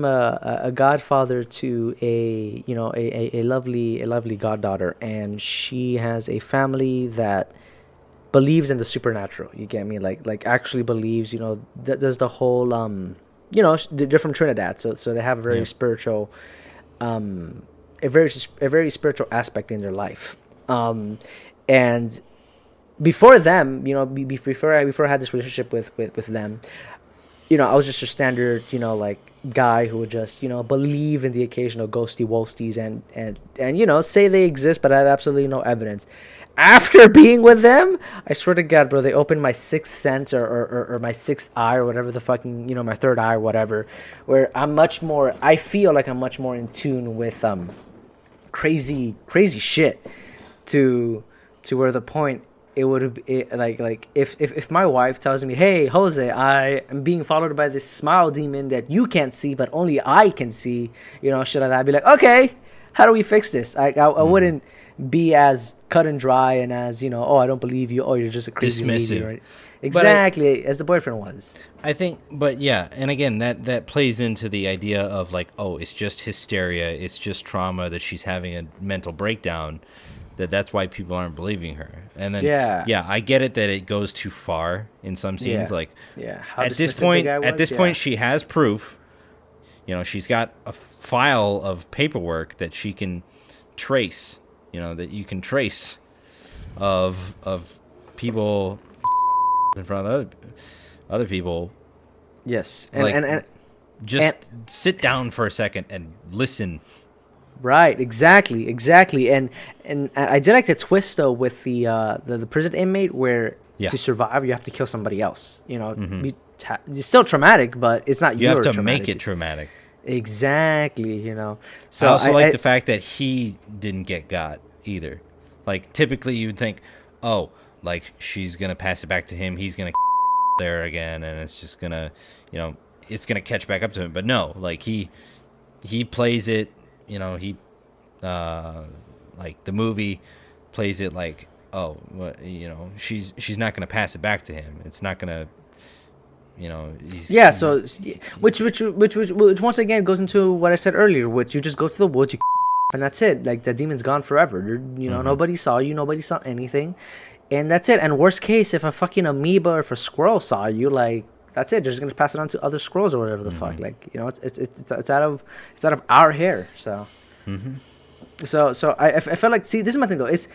a godfather to a, you know, a lovely goddaughter, and she has a family that believes in the supernatural. You get me? Like actually believes, you know, there's the whole you know, they're from Trinidad, so they have a very spiritual a very spiritual aspect in their life. And before them, you know, before I had this relationship with them, you know, I was just a standard, you know, like guy who would just, you know, believe in the occasional ghosty wolsties and you know, say they exist, but I have absolutely no evidence. After being with them, I swear to God, bro, they opened my sixth sense or my sixth eye or whatever the fucking, you know, my third eye or whatever, where I feel like I'm much more in tune with crazy shit to where the point it would be like if my wife tells me, hey Jose, I am being followed by this smile demon that you can't see but only I can see, you know, shit like that, I'd be like, okay, how do we fix this? I wouldn't be as cut and dry and as, you know, oh, I don't believe you, oh, you're just a crazy lady, Dismissive. right? Exactly, as the boyfriend was. I think, but yeah, and again, that plays into the idea of like, oh, it's just hysteria, it's just trauma that she's having a mental breakdown, that's why people aren't believing her. And then, yeah, I get it that it goes too far in some scenes. Like, how at this point, she has proof. You know, she's got a file of paperwork that she can trace. You know, that you can trace of people in front of other people. Yes, and just sit down for a second and listen. Right, exactly, and I did like the twist though with the prison inmate where to survive you have to kill somebody else. You know, it's still traumatic, but it's not you have to traumatic. make it traumatic. Exactly, you know. So I also like the fact that he didn't get got either. Like typically you'd think, oh, like she's gonna pass it back to him, he's gonna there again, and it's just gonna, you know, it's gonna catch back up to him. But no, like he plays it, you know, he like the movie plays it like, oh, you know, she's not gonna pass it back to him. It's not gonna, you know, so which once again goes into what I said earlier, which you just go to the woods, and that's it. Like the demon's gone forever. You know, nobody saw you, nobody saw anything, and that's it. And worst case, if a fucking amoeba or if a squirrel saw you, like that's it. They're just gonna pass it on to other squirrels or whatever the fuck. Like, you know, it's out of our hair. So, so I felt like, see, this is my thing though. It's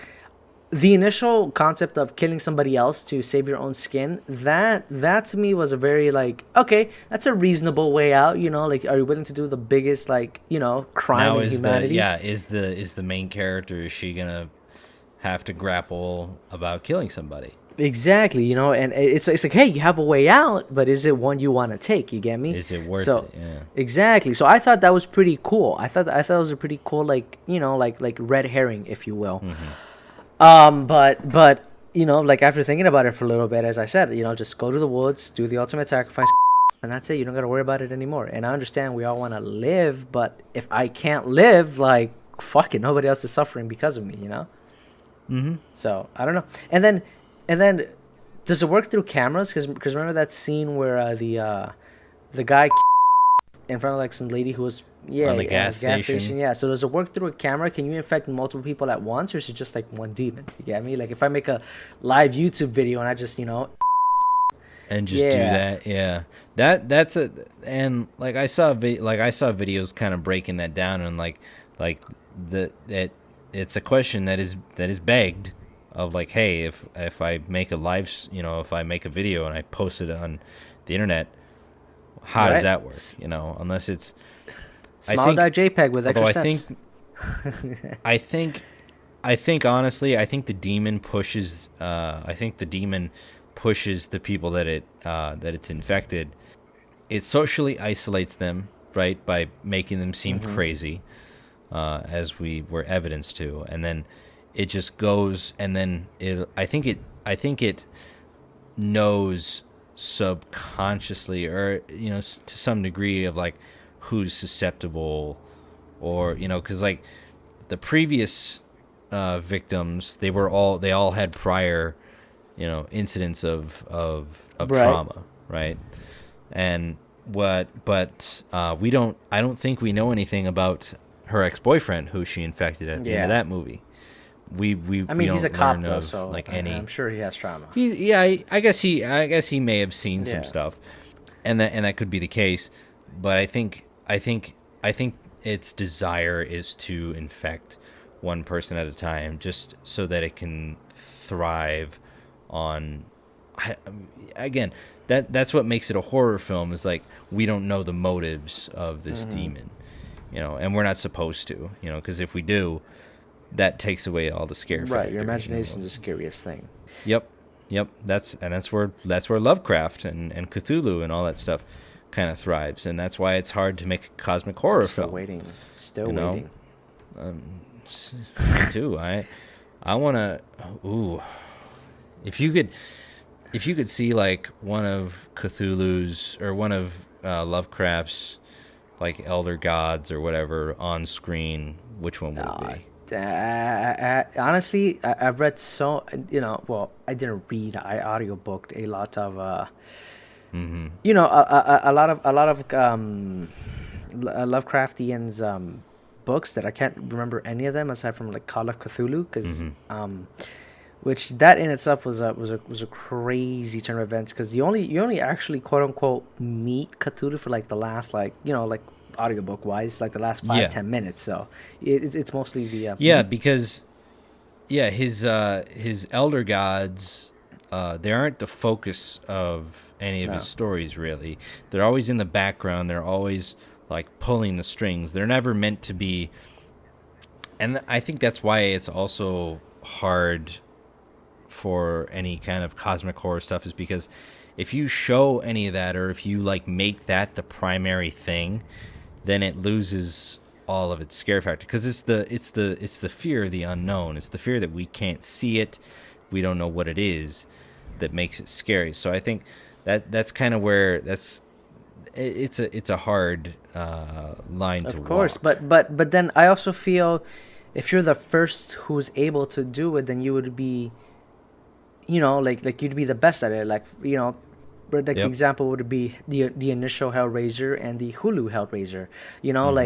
the initial concept of killing somebody else to save your own skin. That to me was a very like, okay, that's a reasonable way out. You know, like, are you willing to do the biggest, like, you know, crime in humanity? Is the main character, is she gonna have to grapple about killing somebody? Exactly, you know, and it's like, hey, you have a way out, but is it one you want to take? You get me? Is it worth it? Yeah. Exactly. So I thought that was pretty cool. I thought it was a pretty cool, like, you know, like red herring, if you will. But you know, like after thinking about it for a little bit, as I said, you know, just go to the woods, do the ultimate sacrifice, and that's it. You don't got to worry about it anymore. And I understand we all want to live, but if I can't live, like, fuck it, nobody else is suffering because of me, you know? So I don't know. And then does it work through cameras? Because remember that scene where the guy in front of like some lady who was on the gas station. Yeah. So does it work through a camera? Can you infect multiple people at once, or is it just like one demon? You get me? Like if I make a live YouTube video and I just, you know, and just do that, that's a, and like I saw videos kind of breaking that down, and like it's a question that is begged of like, hey, if I make a live, you know, if I make a video and I post it on the internet, how does that work? You know, unless it's JPEG with extra steps. I think honestly, I think the demon pushes. I think the demon pushes the people that it's infected. It socially isolates them, right, by making them seem crazy, as we were evidence to, and then it just goes, and then I think it knows subconsciously, or, you know, to some degree, of like who's susceptible, or, you know, because like the previous victims, they all had prior, you know, incidents of trauma, right? And I don't think we know anything about her ex-boyfriend who she infected at the end of that movie. I mean, he's a cop though, so like I'm sure he has trauma. I guess he may have seen some stuff, and that could be the case. But I think its desire is to infect one person at a time, just so that it can thrive on. Again, that's what makes it a horror film. Is like, we don't know the motives of this demon, you know, and we're not supposed to, you know, because if we do, that takes away all the scare factor. Right, your imagination is the scariest thing. Yep. That's where Lovecraft and Cthulhu and all that stuff kind of thrives, and that's why it's hard to make a cosmic horror film. Still waiting. Too. I want to. Ooh, if you could see like one of Cthulhu's or one of Lovecraft's like elder gods or whatever on screen, which one would it be? Honestly, I've read so, well, I didn't read. I audiobooked a lot of Lovecraftian's books that I can't remember any of them aside from like Call of Cthulhu, because which that in itself was a crazy turn of events, because you only actually quote unquote meet Cthulhu for like the last, like, like audiobook wise, like the last 5-10 minutes. So it's mostly the because his elder gods, they aren't the focus of any of his stories, really. They're always in the background. They're always like pulling the strings. They're never meant to be, and I think that's why it's also hard for any kind of cosmic horror stuff, is because if you show any of that, or if you like make that the primary thing, then it loses all of its scare factor, because it's the fear of the unknown. It's the fear that we can't see it, we don't know what it is, that makes it scary. So I think that's kind of where it's a hard line to walk. Of course, but then I also feel if you're the first who's able to do it, then you would be, like you'd be the best at it. Like, but like the example would be the initial Hellraiser and the Hulu Hellraiser.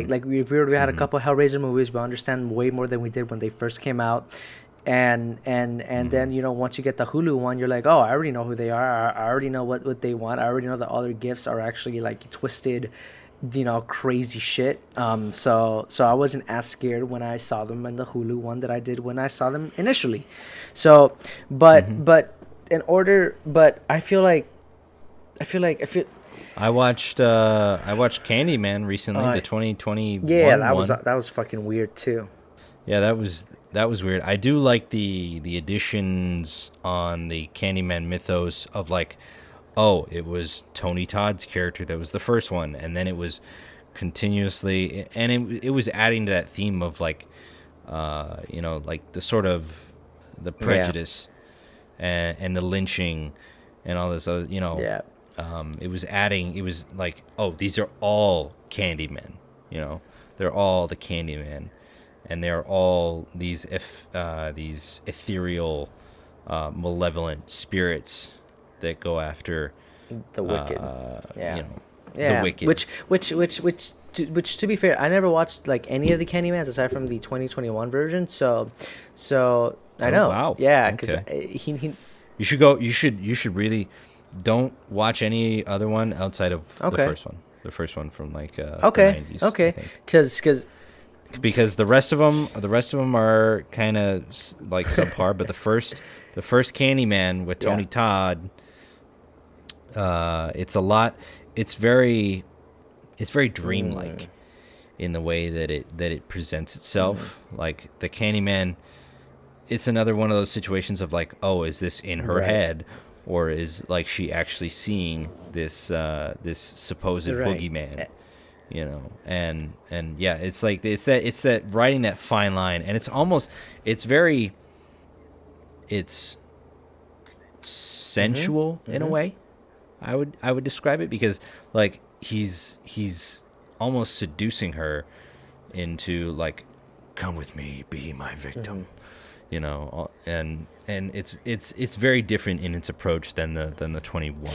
Like we already had a couple Hellraiser movies. We understand way more than we did when they first came out. And then once you get the Hulu one, you're like, oh, I already know who they are. I already know what they want. I already know that all their gifts are actually like twisted, crazy shit. So I wasn't as scared when I saw them in the Hulu one that I did when I saw them initially. So, but I feel like I watched Candyman recently, the 2021 that was fucking weird too. Yeah, that was weird. I do like the additions on the Candyman mythos of like, oh, it was Tony Todd's character that was the first one, and then it was continuously, and it was adding to that theme of like, like the sort of the prejudice and the lynching and all this other, it was adding. It was like, oh, these are all Candymen. They're all the Candyman. And they're all these ethereal, malevolent spirits that go after the wicked. The wicked. Which to be fair, I never watched like any of the Candymans aside from the 2021 version. So I know. Wow. Yeah, because he. You should go. You should really don't watch any other one outside of the first one. The first one from like the 90s. Okay. Because the rest of them are kind of like subpar, but the first Candyman with Tony Todd, it's very dreamlike in the way that it presents itself. Like the Candyman, it's another one of those situations of like, oh, is this in her head, or is like she actually seeing this supposed boogeyman? And yeah, it's like it's that writing that fine line, and it's sensual in a way. I would describe it, because like he's almost seducing her into like, come with me, be my victim, and it's very different in its approach than the 21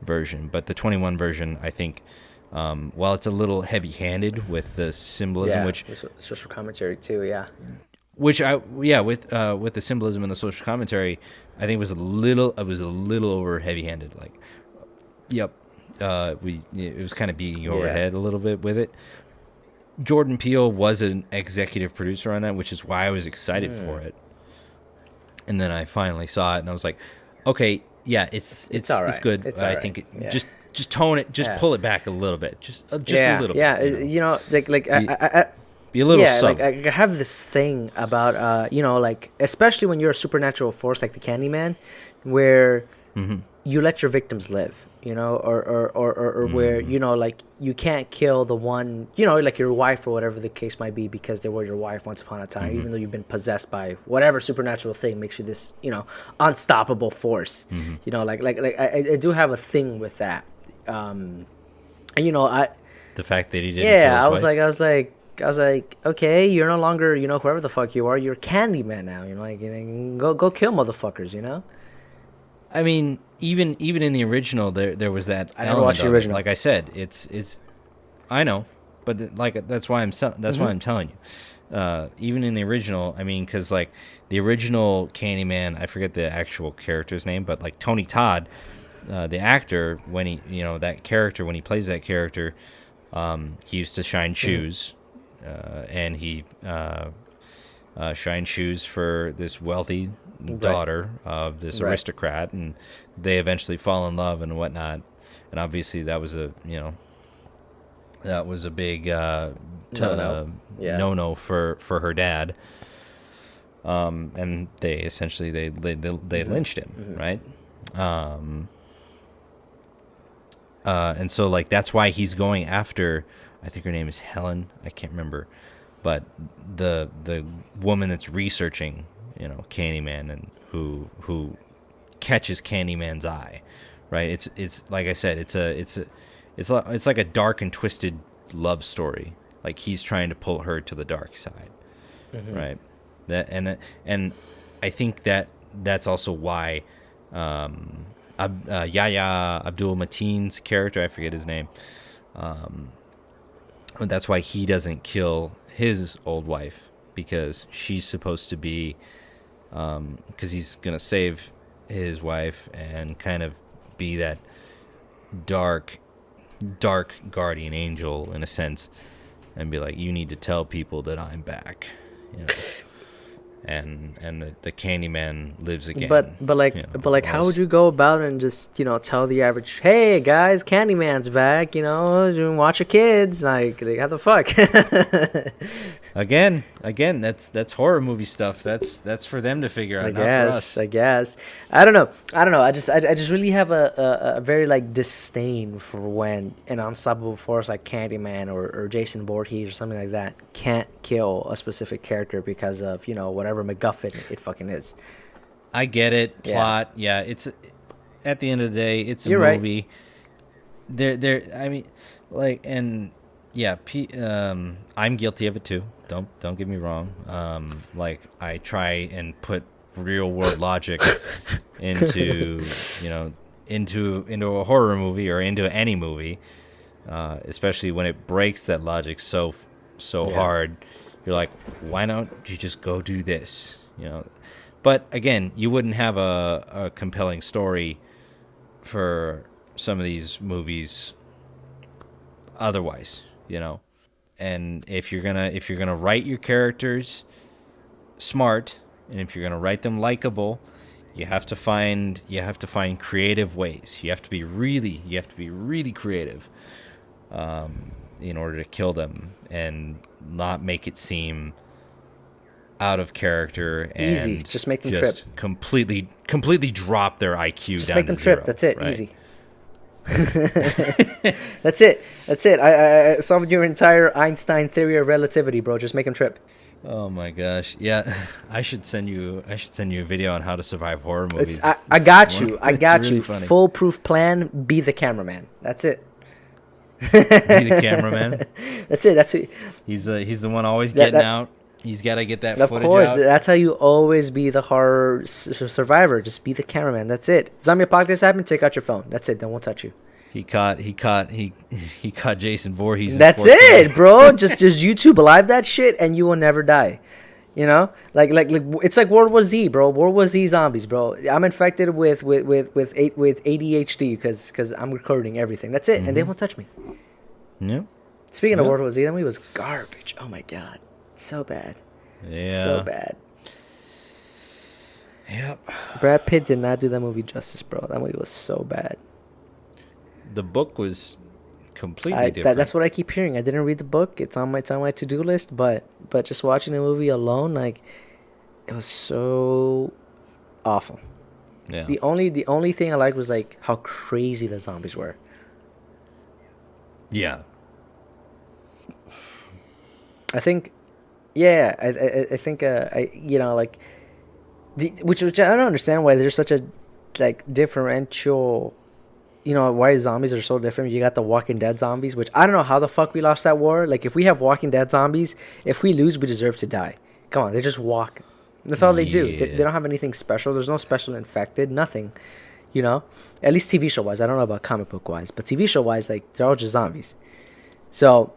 version. But the 21 version, I think, while it's a little heavy-handed with the symbolism, which social commentary too, with the symbolism and the social commentary, I think it was a little over heavy-handed. Like, it was kind of beating you over the head a little bit with it. Jordan Peele was an executive producer on that, which is why I was excited for it. And then I finally saw it, and I was like, okay, yeah, it's all right. It's good. I think just tone it, pull it back a little bit, just a little bit. Yeah, be a little sub. Like I have this thing about like, especially when you're a supernatural force like the Candyman, where you let your victims live, or where like you can't kill the one, like your wife or whatever the case might be, because they were your wife once upon a time, even though you've been possessed by whatever supernatural thing makes you this unstoppable force. Like I do have a thing with that. And I the fact that he didn't kill his wife. I was like okay, you're no longer, whoever the fuck you are, you're Candyman now. Go kill motherfuckers. I mean, even in the original, there was that I never watched the original. Like I said, it's I know, but that's why why I'm telling you. Even in the original, I mean, because like the original Candyman, I forget the actual character's name, but like Tony Todd, the actor, when he that character, when he plays that character, he used to shine shoes, and he shined shoes for this wealthy daughter of this aristocrat, and they eventually fall in love and whatnot. And obviously that was a big no-no for her dad. And they essentially they lynched him, right? And so like that's why he's going after, I think her name is Helen, I can't remember, but the woman that's researching Candyman, and who catches Candyman's eye, right? It's like I said, it's like a dark and twisted love story. Like he's trying to pull her to the dark side, right? That and I think that's also why Yahya Abdul Mateen's character, I forget his name, that's why he doesn't kill his old wife, because she's supposed to be, because he's gonna save his wife and kind of be that dark guardian angel in a sense, and be like, you need to tell people that I'm back, and the Candyman lives again. But how would you go about and just tell the average, hey guys, Candyman's back, watch your kids, like how the fuck? Again, that's horror movie stuff. That's for them to figure out. I guess. I don't know. I just really have a very like disdain for when an unstoppable force like Candyman or Jason Voorhees or something like that can't kill a specific character because of whatever MacGuffin it fucking is. I get it. Plot. Yeah. It's at the end of the day, it's a You're movie. Right. There. I mean, like, and yeah. I'm guilty of it too. Don't get me wrong. Like I try and put real world logic into into a horror movie or into any movie, especially when it breaks that logic so hard. You're like, why don't you just go do this? But again, you wouldn't have a compelling story for some of these movies otherwise, And if you're gonna write your characters smart, and if you're gonna write them likable, you have to find creative ways. You have to be really creative in order to kill them and not make it seem out of character and easy. Just make them trip. Completely drop their IQ just down make them to zero, trip. That's it. right? Easy. That's it. I solved your entire Einstein theory of relativity, bro. Just make them trip. Oh my gosh. Yeah. I should send you a video on how to survive horror movies. I got you. Really funny. Foolproof plan, be the cameraman. That's it. Be the cameraman. That's it. He's the one always getting out. He's got to get that footage out. Of course, that's how you always be the horror survivor. Just be the cameraman. That's it. Zombie apocalypse happened. Take out your phone. That's it. Then we'll touch you. He caught Jason Voorhees. That's it, bro. just YouTube live that shit, and you will never die. Like it's like World War Z, bro. World War Z zombies, bro. I'm infected with ADHD because I'm recording everything. That's it, and they won't touch me. No. Speaking of World War Z, that movie was garbage. Oh my god. So bad. Yeah. So bad. Yep. Brad Pitt did not do that movie justice, bro. That movie was so bad. The book was completely different. That's what I keep hearing. I didn't read the book. It's on my to-do list, but just watching the movie alone, like, it was so awful. Yeah. The only thing I liked was like how crazy the zombies were. Yeah. I think. Yeah, I think like, which I don't understand why there's such a like differential why zombies are so different. You got the Walking Dead zombies, which I don't know how the fuck we lost that war. Like, if we have Walking Dead zombies, if we lose, we deserve to die. Come on, they just walk. That's all they do. They don't have anything special. There's no special infected, nothing. At least TV show wise. I don't know about comic book wise, but TV show wise, like, they're all just zombies. So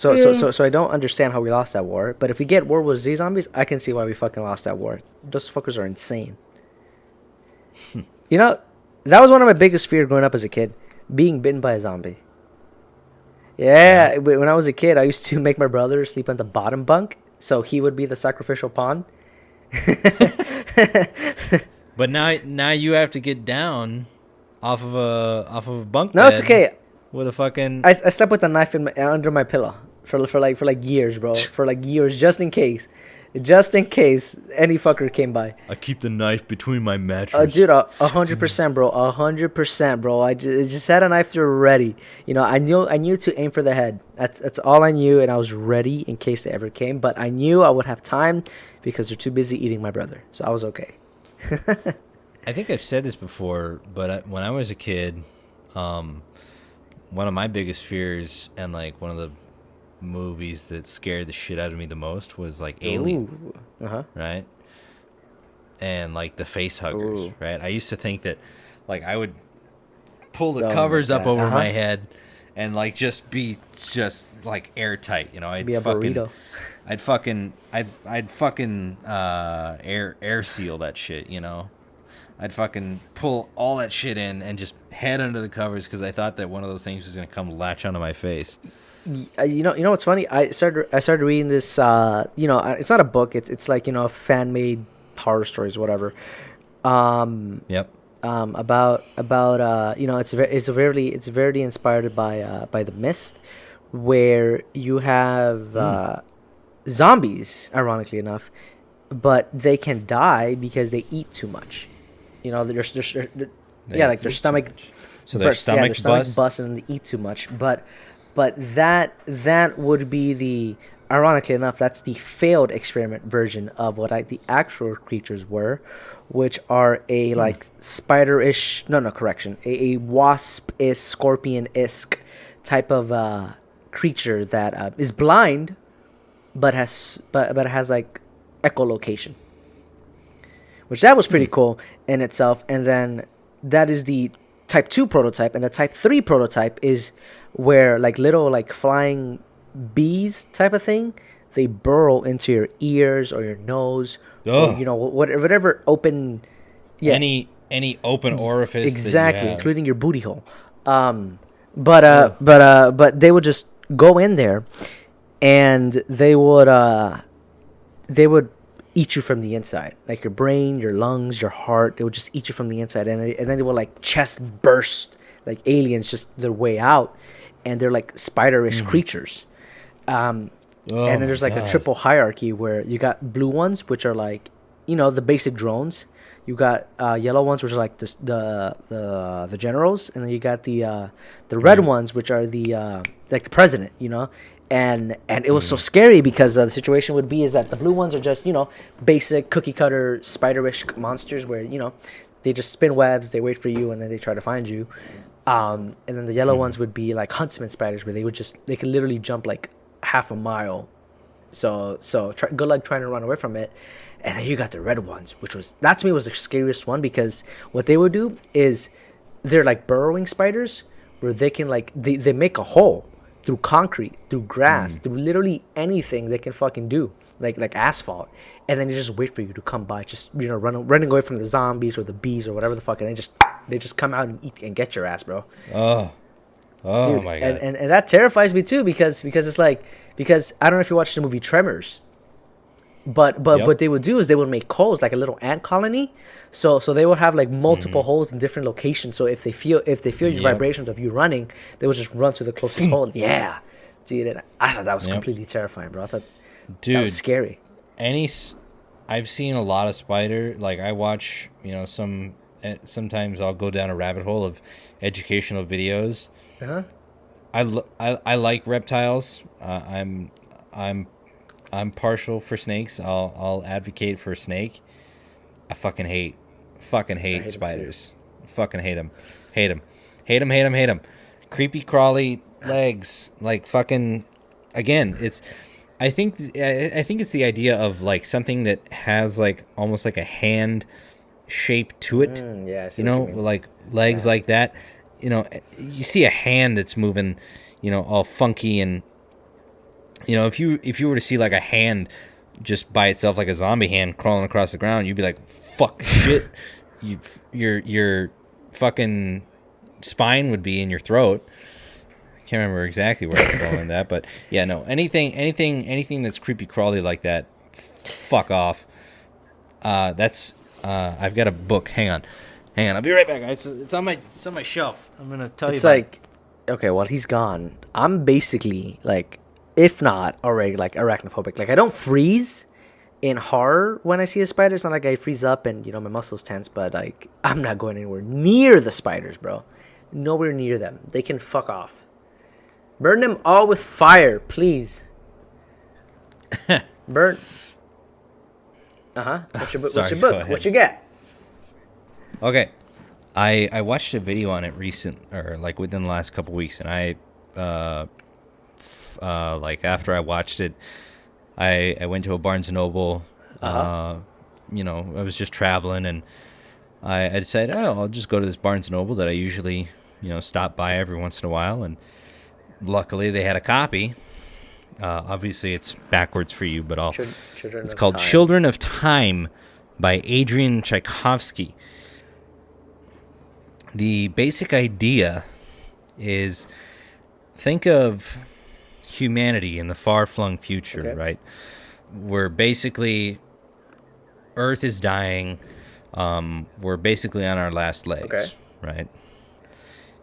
I don't understand how we lost that war. But if we get World War Z zombies, I can see why we fucking lost that war. Those fuckers are insane. That was one of my biggest fears growing up as a kid, being bitten by a zombie. Yeah, when I was a kid, I used to make my brother sleep on the bottom bunk, so he would be the sacrificial pawn. But now you have to get down off of a bunk No, bed it's okay. with a fucking. I slept with a knife under my pillow for like years, bro. For like years, just in case any fucker came by. I keep the knife between my mattress. Dude, 100%, bro. 100%, bro. I just had a knife to ready. I knew to aim for the head. That's all I knew, and I was ready in case they ever came. But I knew I would have time because they're too busy eating my brother. So I was okay. I think I've said this before, but when I was a kid, one of my biggest fears and like one of the movies that scared the shit out of me the most was like Alien. Right? And like the face huggers. Right? I used to think that like I would pull the covers up over my head and like just be like airtight, I'd be a burrito. I'd fucking air seal that shit, I'd fucking pull all that shit in and just head under the covers because I thought that one of those things was gonna come latch onto my face. You know what's funny? I started reading this. It's not a book. It's like fan made horror stories, whatever. Yep. About it's very inspired by The Mist, where you have zombies, ironically enough, but they can die because they eat too much. Their stomach. So their stomach busts and they eat too much, but that would be ironically enough, that's the failed experiment version of what the actual creatures were, which are a like spider-ish, a wasp-ish, scorpion-esque type of creature that is blind, but has like echolocation, which that was pretty cool in itself. And then that is the Type 2 prototype, and the Type 3 prototype is where like little like flying bees type of thing, they burrow into your ears or your nose, or, whatever open, any open orifice, exactly, including your booty hole. But they would just go in there, and they would eat you from the inside, like your brain, your lungs, your heart. They would just eat you from the inside, and then they would like chest burst, like aliens, just their way out, and they're like spider-ish creatures. And then there's like a triple hierarchy where you got blue ones, which are like, the basic drones. You got yellow ones, which are like the generals, and then you got the red ones, which are the like the president, And it was so scary because the situation would be is that the blue ones are just basic cookie cutter spider-ish monsters where they just spin webs, they wait for you, and then they try to find you. And then the yellow ones would be like huntsman spiders where they could literally jump like half a mile. So good luck trying to run away from it. And then you got the red ones, which was to me was the scariest one, because what they would do is they're like burrowing spiders where they can like they make a hole through concrete, through grass, through literally anything they can fucking do, like asphalt, and then they just wait for you to come by, just running away from the zombies or the bees or whatever the fuck, and they just come out and eat and get your ass, bro. Oh dude, my god. And that terrifies me too, because it's like, because I don't know if you watched the movie Tremors, but what they would do is they would make holes like a little ant colony, so they would have like multiple holes in different locations. So if they feel your vibrations of you running, they would just run to the closest hole. Yeah, dude, I thought that was completely terrifying, bro. I thought that was scary. I've seen a lot of spider. Like I watch, sometimes I'll go down a rabbit hole of educational videos. I like reptiles. I'm partial for snakes. I'll advocate for a snake. I fucking hate spiders. Fucking hate them. Hate them. Hate them, hate them, hate them. Creepy crawly legs. Like fucking... Again, it's... I think it's the idea of like something that has like almost like a hand shape to it. Yeah, I see you know, what you mean. like legs like that. You know, you see a hand that's moving, you know, all funky, and you know, if you were to see like a hand just by itself, like a zombie hand crawling across the ground, you'd be like, "Fuck shit!" Your fucking spine would be in your throat. Can't remember exactly where I'm going with that, but yeah, no, anything that's creepy crawly like that, fuck off. That's I've got a book. Hang on, I'll be right back. It's on my shelf. I'm gonna tell you. It's like, okay, well, he's gone. I'm basically like, if not already like arachnophobic. Like I don't freeze in horror when I see a spider. It's not like I freeze up and my muscles tense, but like I'm not going anywhere near the spiders, bro. Nowhere near them. They can fuck off. Burn them all with fire, please. Burn. What's your book? Sorry, What's your go book? ahead. What you got? Okay, I watched a video on it like within the last couple weeks, and I like after I watched it, I went to a Barnes and Noble. You know, I was just traveling, and I decided, I'll just go to this Barnes and Noble that I usually, stop by every once in a while, and luckily they had a copy. Obviously it's backwards for you, but it's called Children of Time by Adrian Tchaikovsky. The basic idea is, think of humanity in the far-flung future, right? Where basically Earth is dying. We're basically on our last legs, right?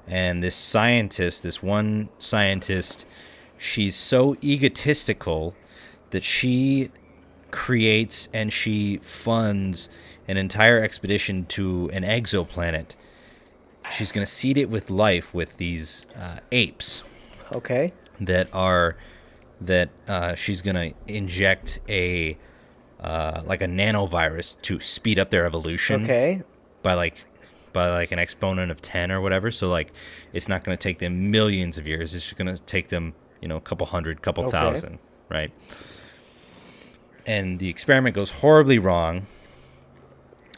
And this one scientist, she's so egotistical that she creates and she funds an entire expedition to an exoplanet. She's going to seed it with life with these apes. Okay. That she's going to inject a nanovirus to speed up their evolution. Okay. By an exponent of 10 or whatever. So like it's not going to take them millions of years. It's just going to take them, a couple hundred, couple thousand, right? And the experiment goes horribly wrong.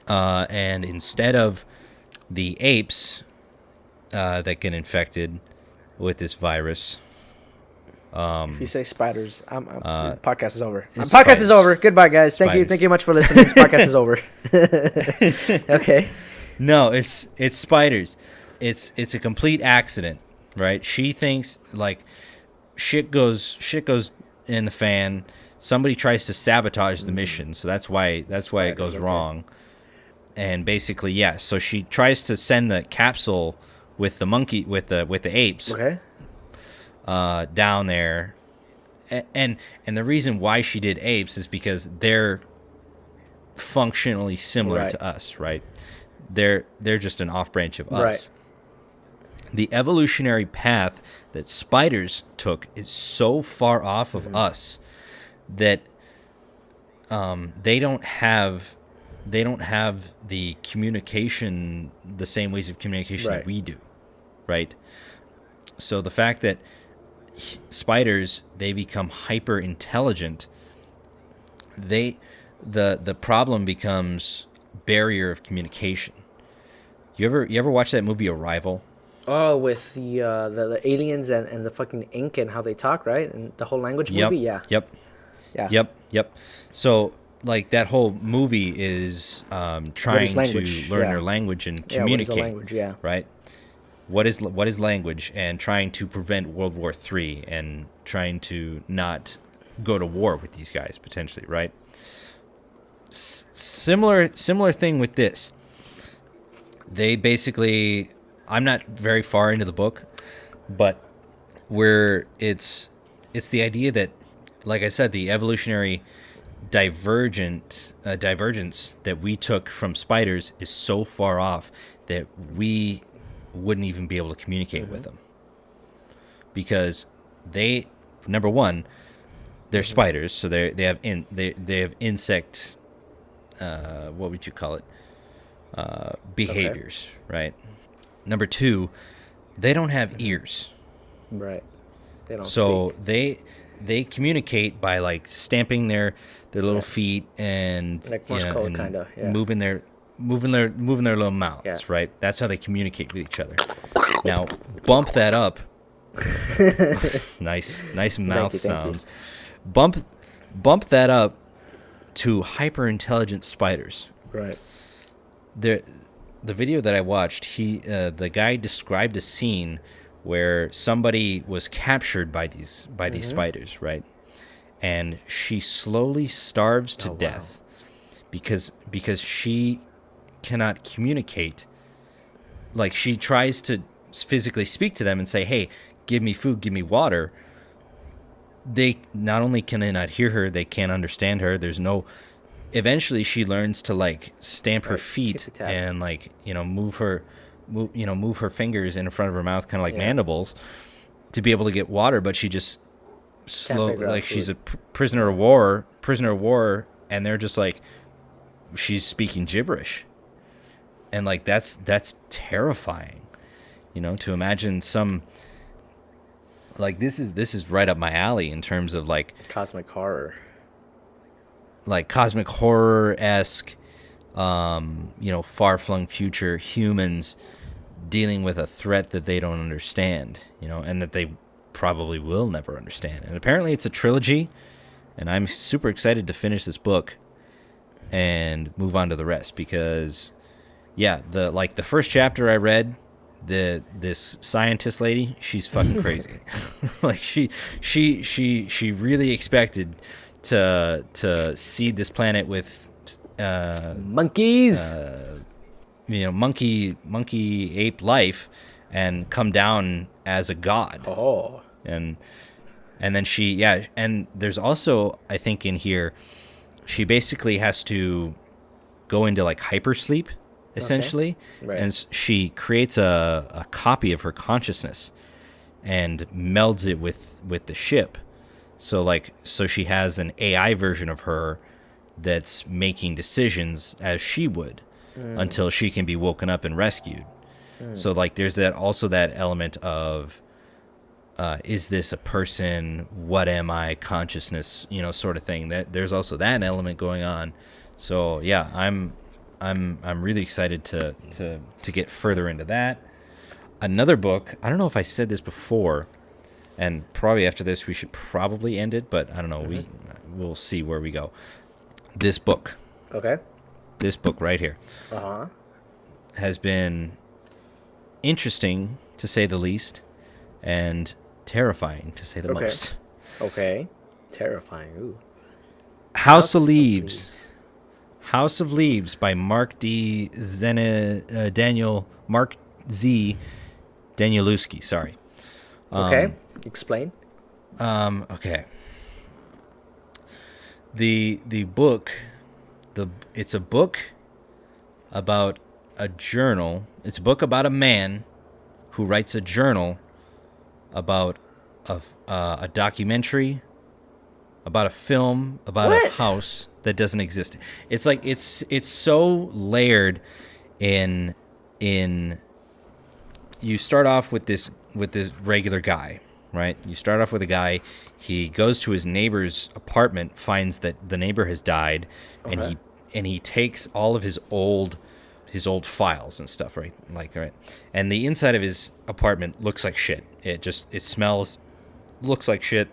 And instead of the apes that get infected with this virus, if you say spiders, podcast is over. Podcast spiders. is over. Goodbye, guys. Thank you much for listening. This podcast is over. Okay. No, it's spiders. It's a complete accident, right? She thinks like shit goes in the fan. Somebody tries to sabotage the mission, so that's why it goes wrong. And basically, so she tries to send the capsule with the apes down there, and the reason why she did apes is because they're functionally similar to us, right? They're just an off branch of us. Right. The evolutionary path that spiders took is so far off of us that they don't have the communication, the same ways of communication that we do, right? So the fact that spiders, they become hyper intelligent, the problem becomes barrier of communication. You ever watch that movie Arrival? Oh, with the aliens and the fucking ink and how they talk, right? And the whole language movie, Yep. So like that whole movie is trying to learn their language and communicate. What is the language? Right. What is language, and trying to prevent World War III and trying to not go to war with these guys potentially, right? Similar thing with this. They basically, I'm not very far into the book, but where it's the idea that, like I said, the evolutionary divergence that we took from spiders is so far off that we wouldn't even be able to communicate with them, because they, number one, they're spiders, so they have insect, what would you call it? behaviors, right? Number two, they don't have ears. Right. They don't So speak. they communicate by like stamping their little Yeah. feet and Like Morse code, and kinda, yeah. moving their little mouths, Yeah. right? That's how they communicate with each other. Now, bump that up. Nice mouth Thank you. sounds. Bump that up to hyper intelligent spiders. Right. The video that I watched, the guy described a scene where somebody was captured by these spiders, right? And she slowly starves to Oh, wow. death because she cannot communicate. Like, she tries to physically speak to them and say, "Hey, give me food, give me water." They not only can they not hear her, they can't understand her. There's no. Eventually, she learns to like stamp her Right, feet tippy-tap. and like move her fingers in front of her mouth, kind of like Yeah. mandibles, to be able to get water. But she just slow, figure out like she's a food. prisoner of war, and they're just like, she's speaking gibberish, and like that's terrifying, to imagine some. Like this is right up my alley in terms of like Cosmic horror. cosmic horror-esque, far-flung future humans dealing with a threat that they don't understand, and that they probably will never understand. And apparently it's a trilogy, and I'm super excited to finish this book and move on to the rest because, yeah, the first chapter I read, this scientist lady, she's fucking crazy. Like she really expected to seed this planet with Monkeys. monkey ape life and come down as a god. Oh. And then and there's also, I think, in here she basically has to go into like hypersleep essentially. Right. And she creates a copy of her consciousness and melds it with the ship. So she has an AI version of her that's making decisions as she would until she can be woken up and rescued. So like there's that element of is this a person, what am I, consciousness, sort of thing. That there's also that element going on. So yeah, I'm really excited to get further into that. Another book, I don't know if I said this before, and probably after this we should probably end it, but I don't know, we'll see where we go. This book right here has been interesting to say the least, and terrifying to say the most. Okay. Terrifying. Ooh. House of Leaves. House of Leaves by Mark Z. Danielewski. Sorry. Okay. Explain. Okay. The book, it's a book about a journal. It's a book about a man who writes a journal about a documentary, about a film, about a house that doesn't exist. It's like it's so layered in you start off with this regular guy, right? You start off with a guy, he goes to his neighbor's apartment, finds that the neighbor has died, and he takes all of his old files and stuff, right? Right. And the inside of his apartment looks like shit. It smells, looks like shit.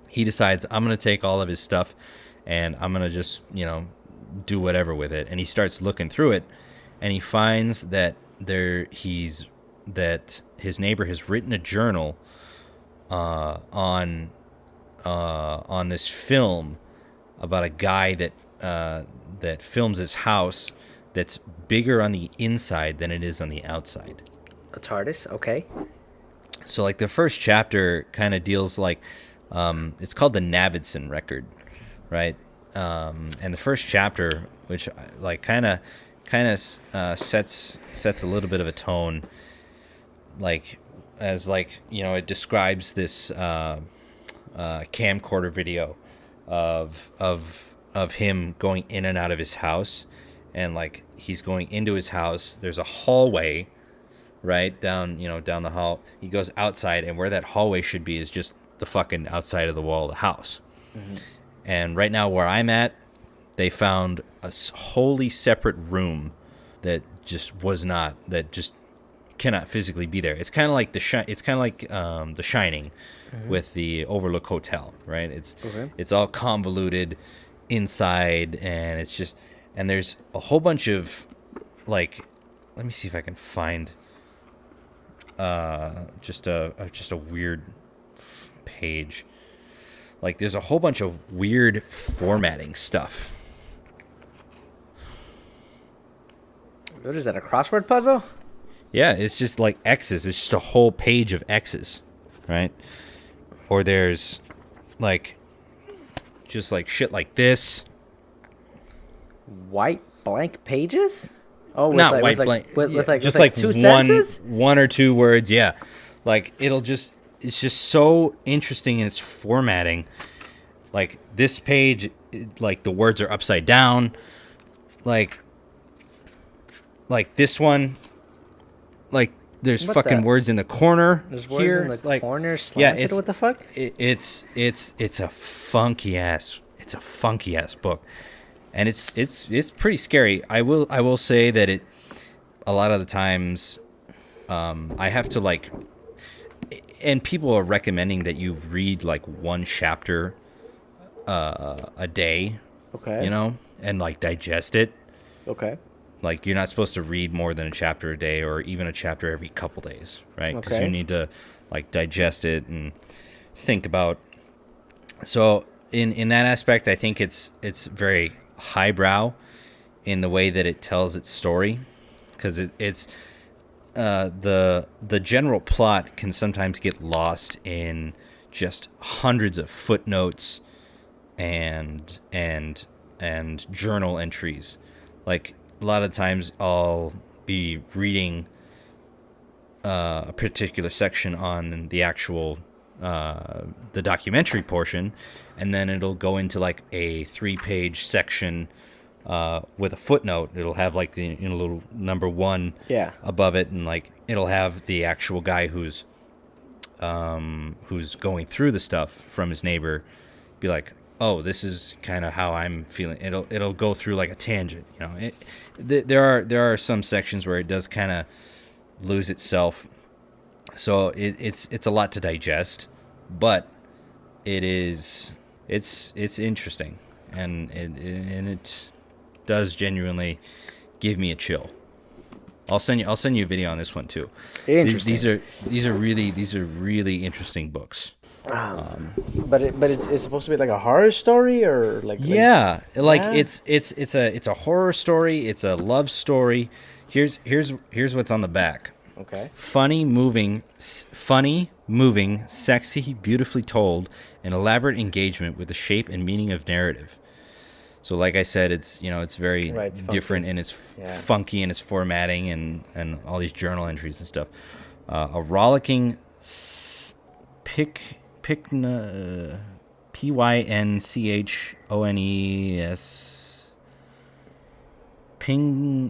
He decides, I'm going to take all of his stuff and I'm going to just, do whatever with it. And he starts looking through it, and he finds that his neighbor has written a journal on this film about a guy that films his house that's bigger on the inside than it is on the outside. A TARDIS. Okay. So like the first chapter kind of deals like it's called the Navidson Record, right? And the first chapter, which like kind of sets a little bit of a tone, like as like it describes this camcorder video of him going in and out of his house, and like he's going into his house. There's a hallway, right down the hall. He goes outside, and where that hallway should be is just the fucking outside of the wall of the house. Mm-hmm. And right now, where I'm at, they found a wholly separate room that just cannot physically be there. It's kind of like The Shining, mm-hmm. with the Overlook Hotel, right? It's all convoluted inside, and and there's a whole bunch of like, let me see if I can find just a weird page. Like, there's a whole bunch of weird formatting stuff. What is that, a crossword puzzle? Yeah, it's just like X's. It's just a whole page of X's, right? Or there's like just like shit like this. White blank pages? Oh, not white blank. Just like two sentences? One or two words. Yeah, like it's just so interesting in its formatting. Like this page, like the words are upside down. Like this one. Like there's fucking words in the corner. There's here. Words in the corner slanted. Yeah, what the fuck? It's a funky ass book, and it's pretty scary. I will say that a lot of the times, I have to like, and people are recommending that you read like one chapter a day. Okay. And like digest it. Okay. Like, you're not supposed to read more than a chapter a day, or even a chapter every couple days, right? Because you need to like digest it and think about. So in that aspect, I think it's very highbrow in the way that it tells its story, because it's the general plot can sometimes get lost in just hundreds of footnotes and journal entries. Like, a lot of times I'll be reading a particular section on the actual the documentary portion, and then it'll go into like a 3-page section with a footnote. It'll have like the little number 1 above it, and like it'll have the actual guy who's going through the stuff from his neighbor be like, oh, this is kind of how I'm feeling. It'll go through like a tangent, there are some sections where it does kind of lose itself, so it's a lot to digest, but it's interesting, and it does genuinely give me a chill. I'll send you a video on this one too. Interesting. These are really interesting books. But it's supposed to be like a horror story, or it's a horror story. It's a love story. Here's what's on the back. Okay. Funny, moving, sexy, beautifully told, an elaborate engagement with the shape and meaning of narrative. So, like I said, it's very different in its funky in its formatting and all these journal entries and stuff. A rollicking Pynchones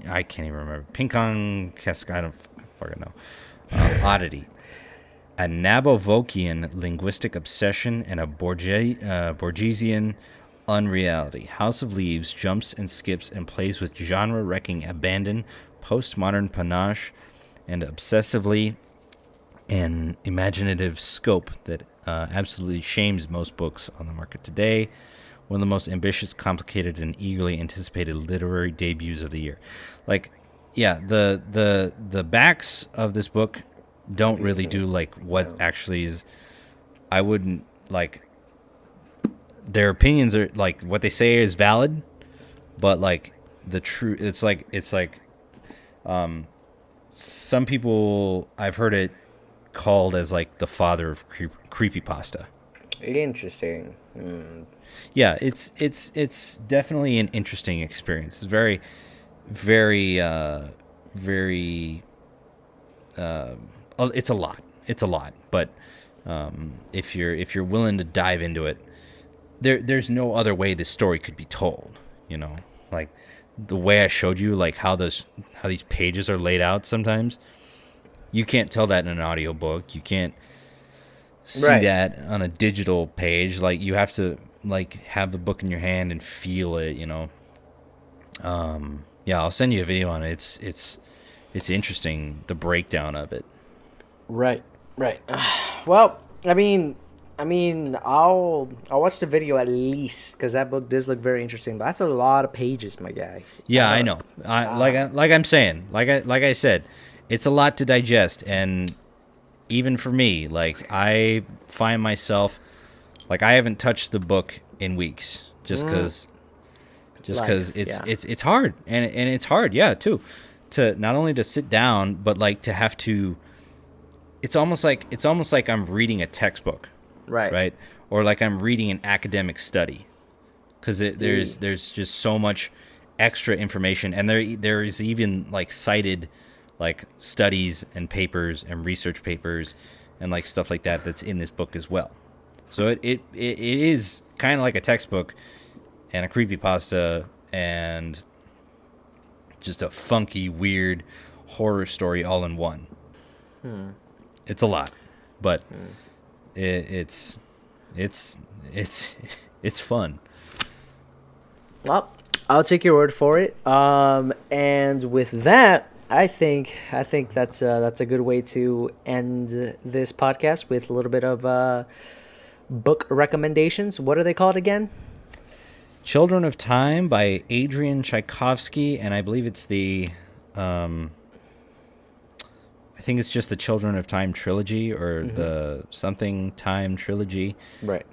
I can't even remember. Pinkon I don't fucking know. Oddity. A Nabokovian linguistic obsession and a Borgesian unreality. House of Leaves jumps and skips and plays with genre-wrecking abandon, postmodern panache, and obsessively an imaginative scope that absolutely shames most books on the market today. One of the most ambitious, complicated, and eagerly anticipated literary debuts of the year. Like, yeah, the backs of this book don't really do like what actually is. I wouldn't like. Their opinions are like what they say is valid, but like the true, it's like some people, I've heard it called as like the father of creepypasta. Interesting. Yeah, it's definitely an interesting experience. It's very, very, very. It's a lot, but if you're willing to dive into it, there's no other way this story could be told. Like the way I showed you, like how these pages are laid out sometimes, you can't tell that in an audiobook. You can't see Right. that on a digital page. Like you have to like have the book in your hand and feel it, you know. Yeah, I'll send you a video on it. It's interesting, the breakdown of it. Right. Right. Well, I'll watch the video at least because that book does look very interesting. But that's a lot of pages, my guy. Yeah, I know. Like I said, it's a lot to digest, and even for me, like I find myself like I haven't touched the book in weeks just because Life, it's hard, and it's hard, yeah, too, to not only to sit down but like to have to. It's almost like I'm reading a textbook, right, or like I'm reading an academic study, because there's just so much extra information, and there is even like cited like studies and papers and research papers and like stuff like that that's in this book as well. So it is kind of like a textbook and a creepypasta and just a funky, weird horror story all in one. It's a lot, but it's fun. Well, I'll take your word for it. And with that, I think that's a good way to end this podcast with a little bit of book recommendations. What are they called again? Children of Time by Adrian Tchaikovsky, and I believe it's the I think it's just the Children of Time trilogy or the something Time trilogy. Right.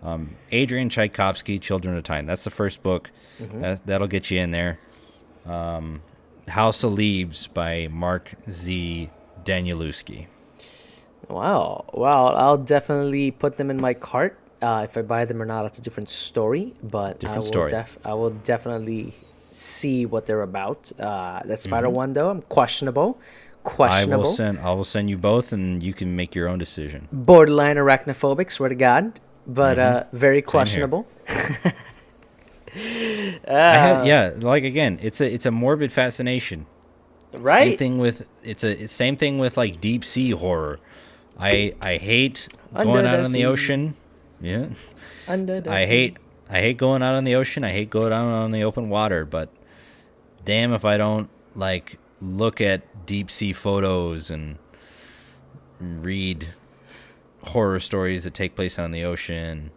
Adrian Tchaikovsky, Children of Time. That's the first book. That'll get you in there. House of Leaves by Mark Z. Danielewski. Wow. Well, I'll definitely put them in my cart. If I buy them or not, that's a different story. But Different story. I will definitely see what they're about. That Spider one though, I'm questionable. I will send you both, and you can make your own decision. Borderline arachnophobic, swear to God, but very questionable. Like again, it's a morbid fascination. Right. Same thing with like deep sea horror. I hate Under going the out on the sea. ocean. Yeah. Under the I sea. hate going out on the ocean. I hate going out on the open water, but damn if I don't like look at deep sea photos and read horror stories that take place on the ocean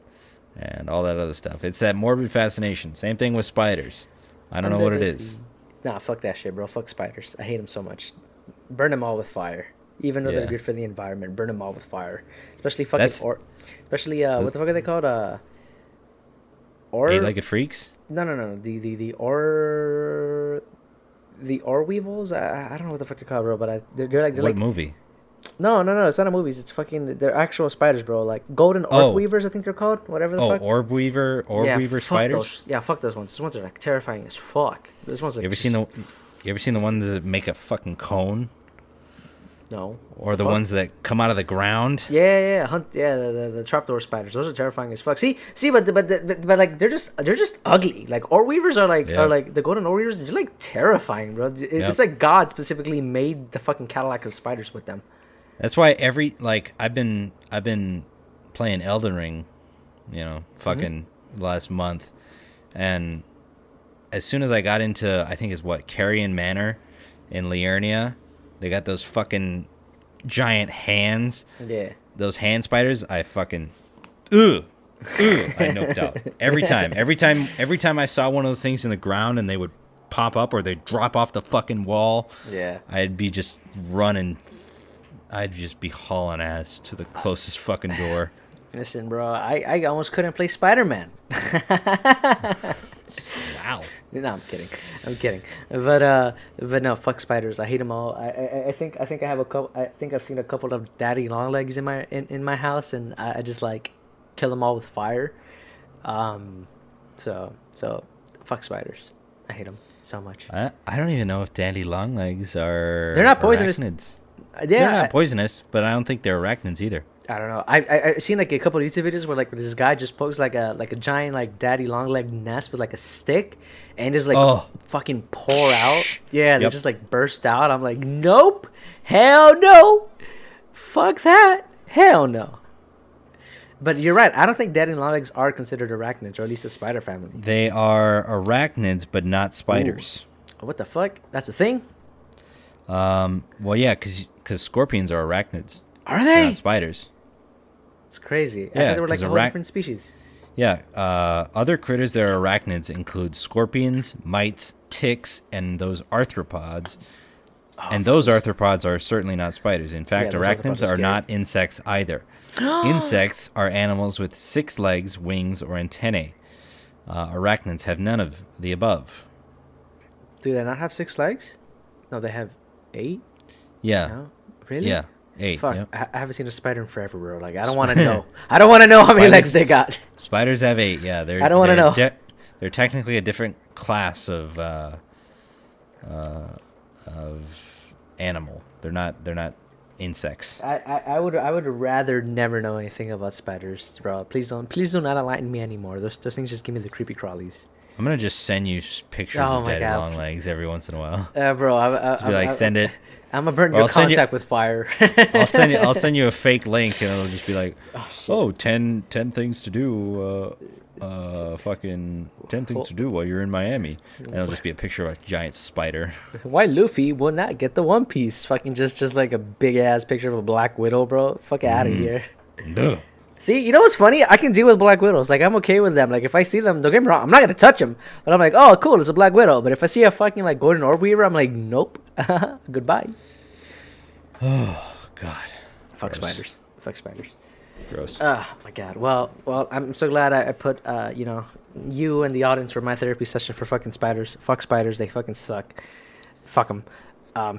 and all that other stuff. It's that morbid fascination. Same thing with spiders. I don't know Under what it the is. sea. Nah, fuck that shit, bro. Fuck spiders. I hate them so much. Burn them all with fire. Even though Yeah. they're good for the environment, burn them all with fire. Especially fucking That's- what the fuck are they called? Eight-legged freaks? No. The ore weevils. I don't know what the fuck they're called, bro. But they're What like movie? no. It's not a movies. It's fucking they're actual spiders, bro. Like golden orb weavers, I think they're called. Whatever the Oh, fuck. orb weaver fuck spiders. Those. Yeah, fuck those ones. Those ones are like terrifying as fuck. Those ones. You ever seen the ones that make a fucking cone, No. or the Fuck. ones that come out of the ground? Yeah, the trapdoor spiders. Those are terrifying as fuck. See, but like they're just ugly. Like orb weavers are like Yeah. the golden orb weavers. They're like terrifying, bro. It's Yep. like God specifically made the fucking Cadillac of spiders with them. That's why I've been playing Elden Ring, fucking last month, and as soon as I got into, I think it's Carrion Manor in Liurnia, they got those fucking giant hands. Yeah. Those hand spiders, I fucking I noped out every time. Every time I saw one of those things in the ground and they would pop up or they'd drop off the fucking wall, Yeah. I'd be just running. I'd just be hauling ass to the closest fucking door. Listen, bro, I almost couldn't play Spider-Man. Wow. No, I'm kidding. But no, fuck spiders. I hate them all. I think I have a couple. I think I've seen a couple of daddy long legs in my house, and I just like kill them all with fire. So fuck spiders. I hate them so much. I don't even know if daddy long legs are. They're not poisonous. Arachnids. Yeah, They're not poisonous, but I don't think they're arachnids either. I don't know. I've seen like a couple of YouTube videos where like this guy just pokes like a giant like daddy long leg nest with like a stick, and just like fucking pour out. Yeah, they just like burst out. I'm like, nope, hell no, fuck that, hell no. But you're right. I don't think daddy long legs are considered arachnids, or at least a spider family. They are arachnids, but not spiders. Ooh. What the fuck? That's a thing? Well, yeah, because scorpions are arachnids. Are they? They're not spiders. It's crazy. Yeah, I thought they were like a whole different species. Yeah. Other critters that are arachnids include scorpions, mites, ticks, and those arthropods. And those arthropods are certainly not spiders. In fact, arachnids are not insects either. Insects are animals with 6 legs, wings, or antennae. Arachnids have none of the above. Do they not have 6 legs? No, they have 8? Yeah. No? Really? Yeah. 8. Fuck. Yep. I haven't seen a spider in forever, bro. Like, I don't want to know. I don't want to know how many legs they got. Spiders have 8. Yeah. I don't want to know. They're technically a different class of animal. They're not insects. I would rather never know anything about spiders, bro. Please do not enlighten me anymore. Those things just give me the creepy crawlies. I'm gonna just send you pictures of daddy long legs every once in a while. Bro, just be like, send it. I'm gonna burn your contact with fire. I'll send you a fake link, and it'll just be like, 10 things to do. Fucking 10 things to do while you're in Miami, and it'll just be a picture of a giant spider. Why Luffy will not get the One Piece? Fucking just like a big ass picture of a Black Widow, bro. Fuck out of here. Duh. See, you know what's funny? I can deal with Black Widows. Like, I'm okay with them. Like, if I see them, don't get me wrong, I'm not gonna touch them. But I'm like, oh, cool, it's a Black Widow. But if I see a fucking like Golden Orb Weaver, I'm like, nope, goodbye. Oh God. Fuck spiders. Fuck spiders. Gross. Oh my God. Well, I'm so glad I put you and the audience for my therapy session for fucking spiders. Fuck spiders. They fucking suck. Fuck them.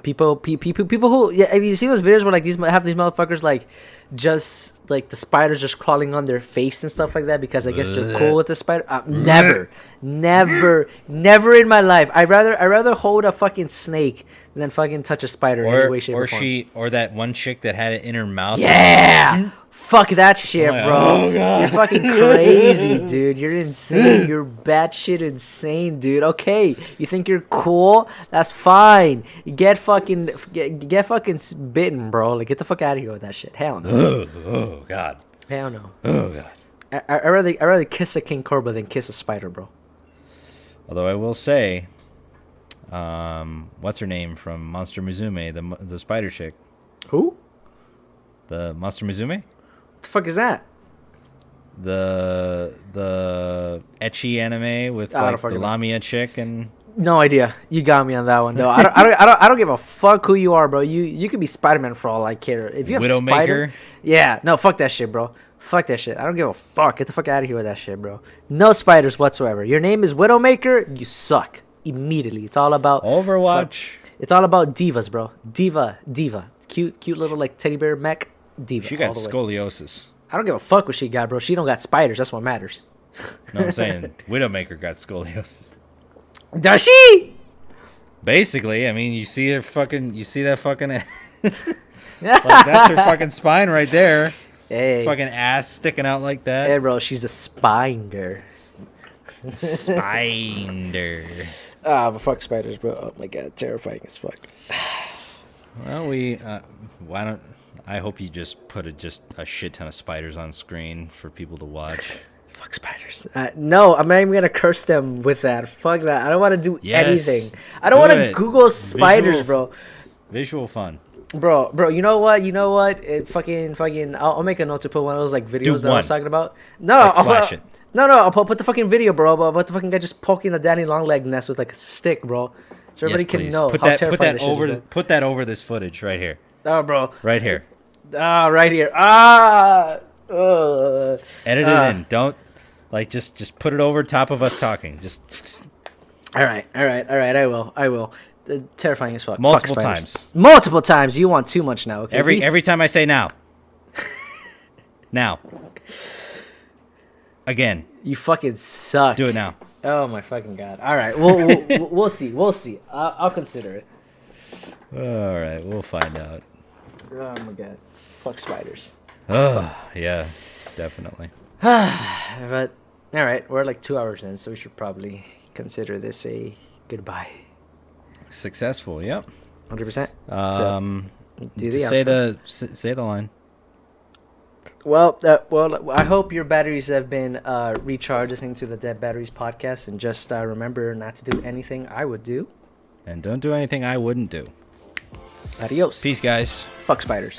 People who have you seen those videos where like these motherfuckers like just like the spiders just crawling on their face and stuff like that because I guess they're cool with the spider. Never in my life. I'd rather hold a fucking snake than fucking touch a spider in any way, shape, or form. Or that one chick that had it in her mouth. Yeah. Fuck that shit, bro. Oh, God. You're fucking crazy, dude. You're insane. You're batshit insane, dude. Okay, you think you're cool? That's fine. Get fucking bitten, bro. Like, get the fuck out of here with that shit. Hell no. Oh God. Hell no. Oh God. I rather kiss a king cobra than kiss a spider, bro. Although I will say, what's her name from Monster Musume, the spider chick? Who? The Monster Musume? What the fuck is that? The ecchi anime with like the Lamia chick and. No idea. You got me on that one though. I don't give a fuck who you are, bro. You could be Spider-Man for all I care. If you have Widowmaker? Yeah, no, fuck that shit, bro. Fuck that shit. I don't give a fuck. Get the fuck out of here with that shit, bro. No spiders whatsoever. Your name is Widowmaker. You suck immediately. It's all about Overwatch. It's all about divas, bro. Diva. Cute little like teddy bear mech. Diva. She got scoliosis. I don't give a fuck what she got, bro. She don't got spiders. That's what matters. No, I'm saying Widowmaker got scoliosis. Does she? Basically, I mean, you see that fucking like, that's her fucking spine right there. Hey. Fucking ass sticking out like that. Hey, bro, she's a spider. Spider. But fuck spiders, bro. Oh my God, terrifying as fuck. Well, why don't I hope you just put a shit ton of spiders on screen for people to watch. Fuck spiders. No, I'm not even gonna curse them with that. Fuck that. I don't want to do anything. I don't want to Google spiders, bro. Visual fun. Bro, you know what? It fucking. I'll make a note to put one of those like videos that I was talking about. No, like flash it. No, I'll put the fucking video, bro. About the fucking guy just poking the daddy long leg nest with like a stick, bro. So everybody can know how terrifying this shit is. Put that over this footage right here. Oh, bro. Right here. Right here. Edit it in. Don't just put it over top of us talking. Just. All right. I will. Terrifying as fuck. Multiple times. Multiple times. You want too much now. Okay. Every time I say now. Now. Again. You fucking suck. Do it now. Oh my fucking God. All right. We'll see. We'll see. I'll consider it. All right. We'll find out. Oh my God. Fuck spiders. Oh, yeah, definitely. But all right, we're like 2 hours in, so we should probably consider this a goodbye. Successful, yep. 100%. Do Just say the line. Well, I hope your batteries have been recharged listening to the Dead Batteries podcast, and just remember not to do anything I would do. And don't do anything I wouldn't do. Adios. Peace, guys. Fuck spiders.